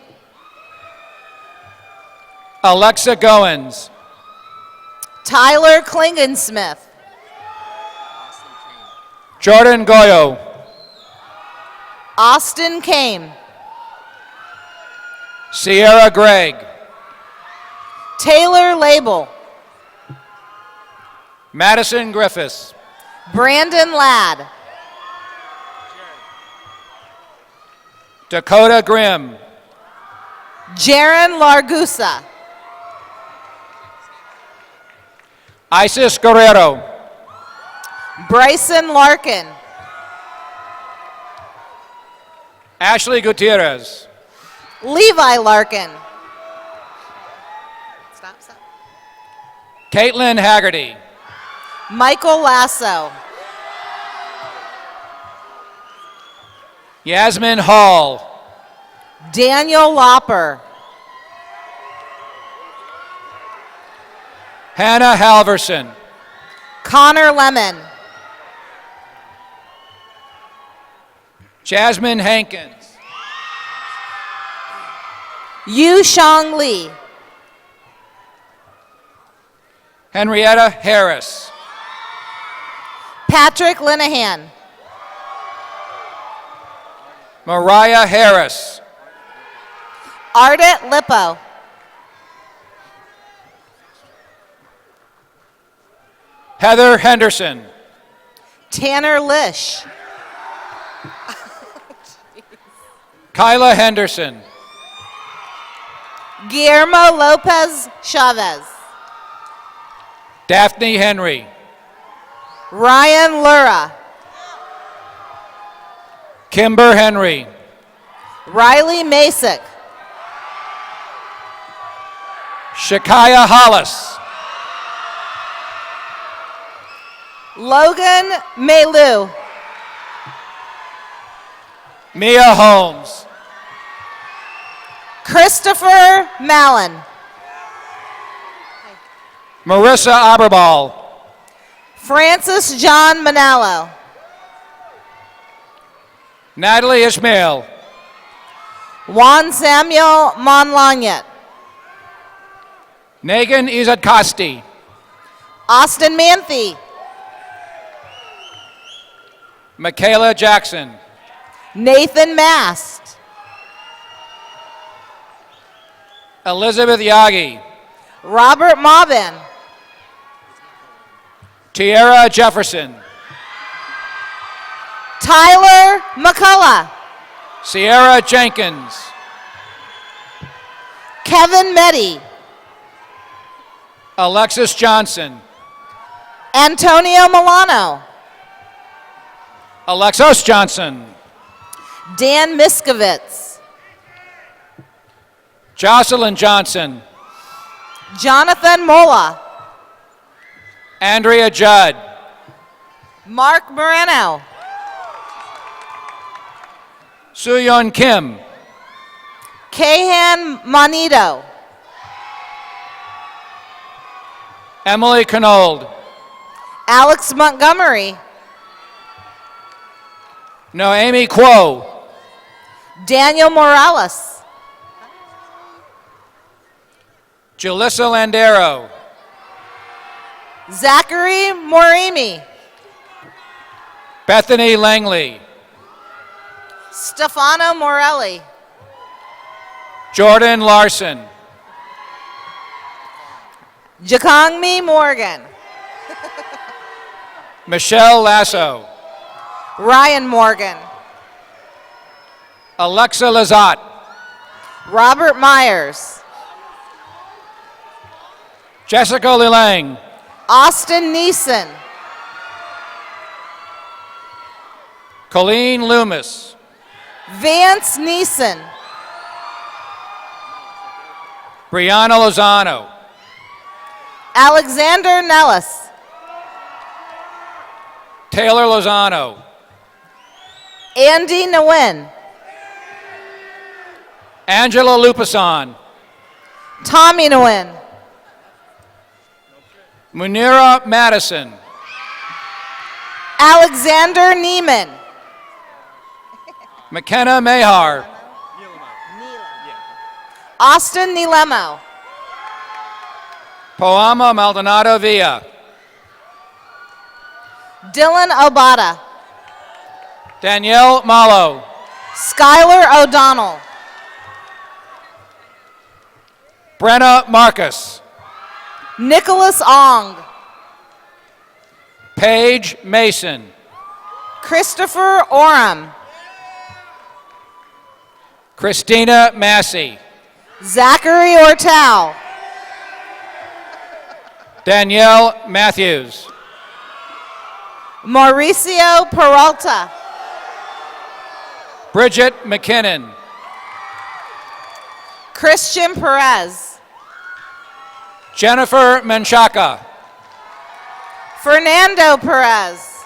Alexa Goins. Tyler Klingensmith. Jordan Goyo. Austin Kame. Sierra Gregg. Taylor Label. Madison Griffiths. Brandon Ladd. Dakota Grimm. Jaron Largusa. Isis Guerrero. Bryson Larkin. Ashley Gutierrez. Levi Larkin. Stop. Caitlin Haggerty. Michael Lasso. Yasmin Hall. Daniel Lopper. Hannah Halverson. Connor Lemon. Jasmine Hankins. Yu Shang Lee. Henrietta Harris. Patrick Linehan. Mariah Harris. Ardit Lippo. Heather Henderson. Tanner Lish. Kyla Henderson. Guillermo Lopez Chavez. Daphne Henry. Ryan Lura. Kimber Henry. Riley Masick. Shakaya Hollis. Logan Melu. Mia Holmes. Christopher Mallon. Marissa Aberball. Francis John Manalo. Natalie Ishmael. Juan Samuel Monlanyet. Negan Izadkosti. Austin Manthe. Michaela Jackson. Nathan Mast. Elizabeth Yagi. Robert Maubin. Tiara Jefferson. Tyler McCullough. Sierra Jenkins. Kevin Meddy. Alexis Johnson. Antonio Milano. Alexos Johnson. Dan Miskovitz. Jocelyn Johnson. Jonathan Mola. Andrea Judd. Mark Moreno. Sooyeon Kim. Kahan Monito. Emily Canold. Alex Montgomery. Noemi Quo. Daniel Morales. Julissa Landero. Zachary Morimi. Bethany Langley. Stefano Morelli. Jordan Larson. Jakongmi Morgan. Michelle Lasso. Ryan Morgan. Alexa Lazat. Robert Myers. Jessica Lilang. Austin Neeson. Colleen Loomis. Vance Neeson. Brianna Lozano. Alexander Nellis. Taylor Lozano. Andy Nguyen. Angela Lupasan. Tommy Nguyen. Munira Madison. Alexander Neiman. McKenna Mahar. Austin Nilemo. Poama Maldonado Villa. Dylan Obata. Danielle Malo. Skylar O'Donnell. Brenna Marcus. Nicholas Ong. Paige Mason. Christopher Oram. Christina Massey. Zachary Ortal. Danielle Matthews. Mauricio Peralta. Bridget McKinnon. Christian Perez. Jennifer Menchaca. Fernando Perez.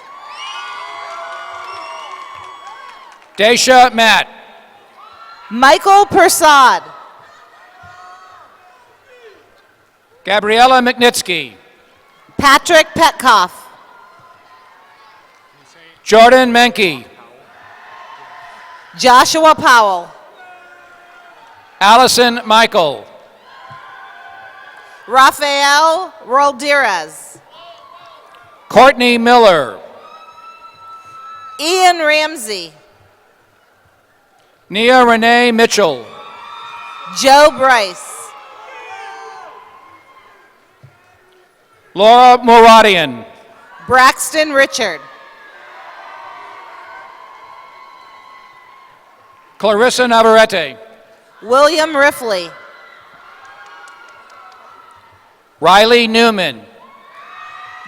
Desha Matt. Michael Persad. Gabriella McNitsky. Patrick Petkoff. Jordan Menke. Joshua Powell. Allison Michael. Rafael Roldirez. Courtney Miller. Ian Ramsey. Nia Renee Mitchell. Joe Bryce. Laura Moradian. Braxton Richard. Clarissa Navarrete. William Riffley. Riley Newman.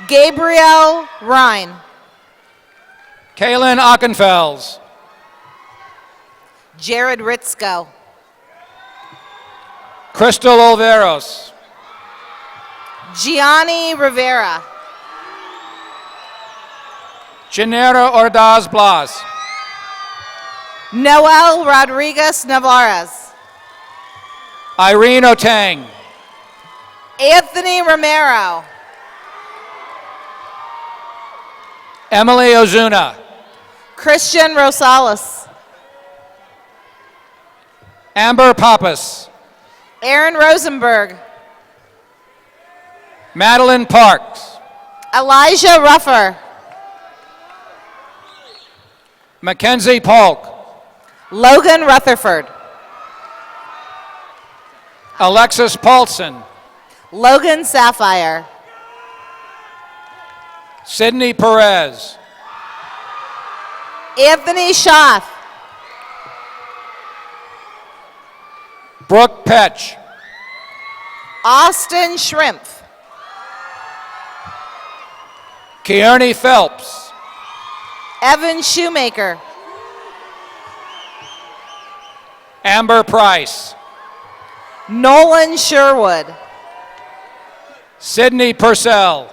Gabriel Rhine. Kaylin Ockenfels. Jared Ritzko. Crystal Olveros. Gianni Rivera. Genera Ordaz Blas. Noel Rodriguez Navarez. Irene Otang. Anthony Romero. Emily Ozuna. Christian Rosales. Amber Pappas. Aaron Rosenberg. Madeline Parks. Elijah Ruffer. Mackenzie Polk. Logan Rutherford. Alexis Paulson. Logan Sapphire. Sydney Perez. Anthony Schaff. Brooke Petch. Austin Shrimp. Kearney Phelps. Evan Shoemaker. Amber Price. Nolan Sherwood. Sydney Purcell.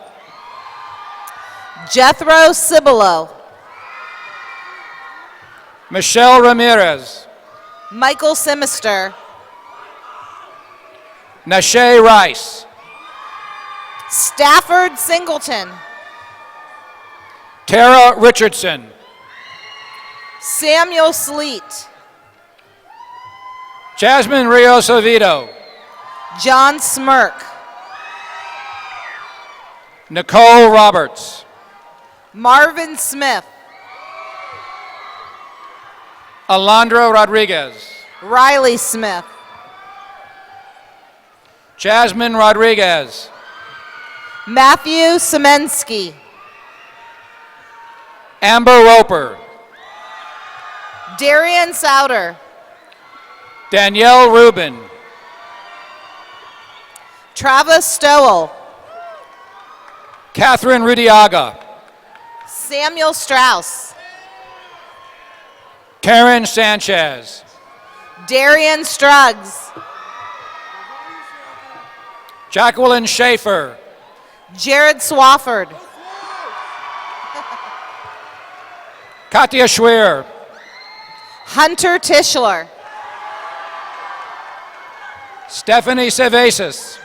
Jethro Cibolo. Michelle Ramirez. Michael Simister. Nashay Rice. Stafford Singleton. Tara Richardson. Samuel Sleet. Jasmine Rios Oviedo. John Smirk. Nicole Roberts. Marvin Smith. Alondra Rodriguez. Riley Smith. Jasmine Rodriguez. Matthew Semensky. Amber Roper. Darian Souter. Danielle Rubin. Travis Stowell. Catherine Rudiaga. Samuel Strauss. Karen Sanchez. Darian Struggs. Jacqueline Schaefer. Jared Swafford. Katya Schwer. Hunter Tischler. Stephanie Sevesis.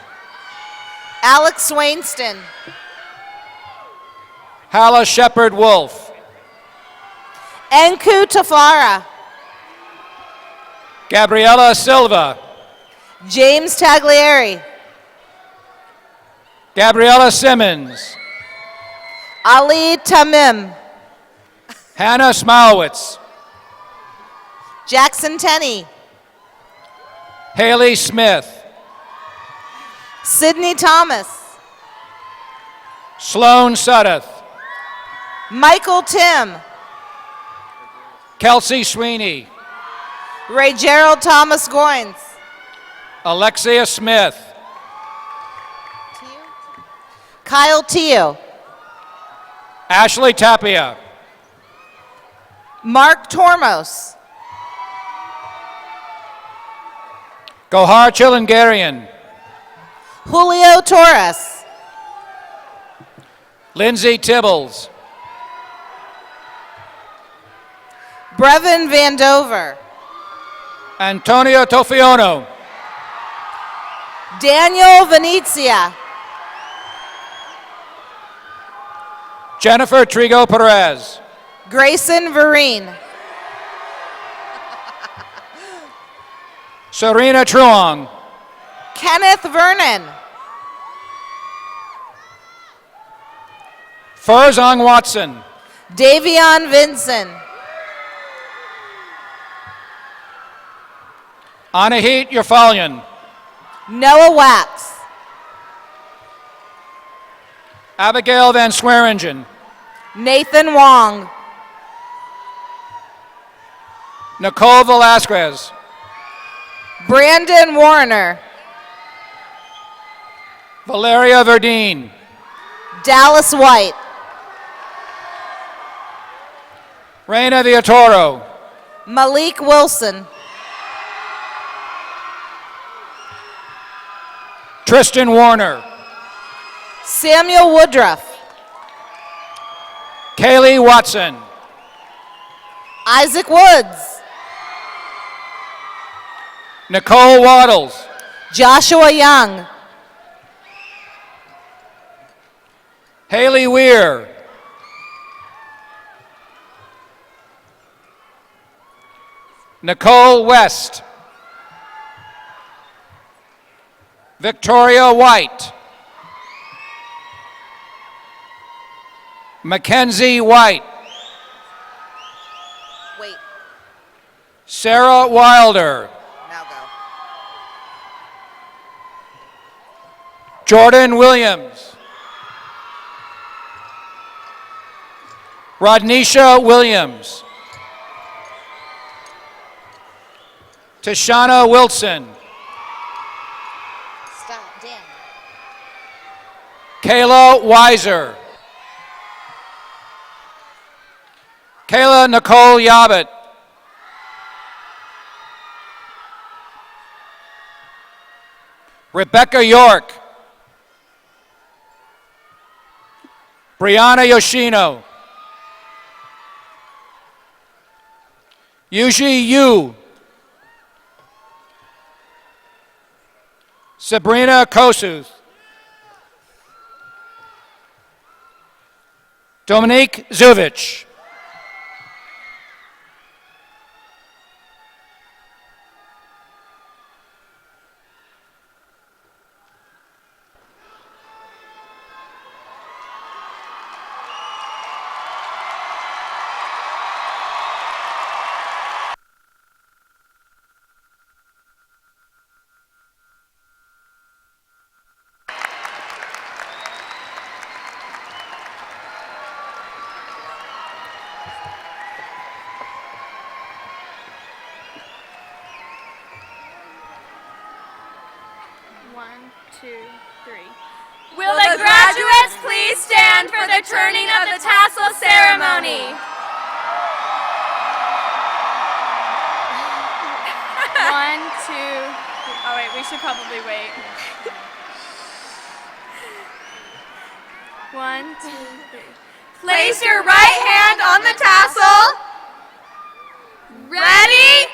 Alex Wainston. Hala Shepard Wolf. Enku Tafara. Gabriela Silva. James Taglieri. Gabriela Simmons. Ali Tamim. Hannah Smowitz. Jackson Tenney. Haley Smith. Sydney Thomas. Sloan Suddeth. Michael Tim. Kelsey Sweeney. Ray Gerald Thomas Goins. Alexia Smith. Kyle Teo. Ashley Tapia. Mark Tormos. Gohar Chilangarian. Julio Torres. Lindsay Tibbles. Brevin Vandover. Antonio Tofiono. Daniel Venezia. Jennifer Trigo Perez. Grayson Vereen. Serena Truong. Kenneth Vernon. Furzong Watson. Davion Vinson. Anahit Yerfalian. Noah Wax. Abigail Van Swearingen. Nathan Wong. Nicole Velasquez. Brandon Warner. Valeria Verdeen. Dallas White. Reina Villatoro. Malik Wilson. Tristan Warner. Samuel Woodruff. Kaylee Watson. Isaac Woods. Nicole Waddles. Joshua Young. Haley Weir. Nicole West. Victoria White. Mackenzie White. Wait. Sarah Wilder. Now go. Jordan Williams. Rodnisha Williams. Tashana Wilson. Stop, Dan. Kayla Weiser. Kayla Nicole Yabit. Rebecca York. Brianna Yoshino. Yuji Yu. Sabrina Kosuth. Dominique Zuvich. One, two, three. Will the graduates please stand for the turning of the tassel ceremony? One, two, three. Oh wait, we should probably wait. One, two, three. Place your right hand on the tassel. Ready?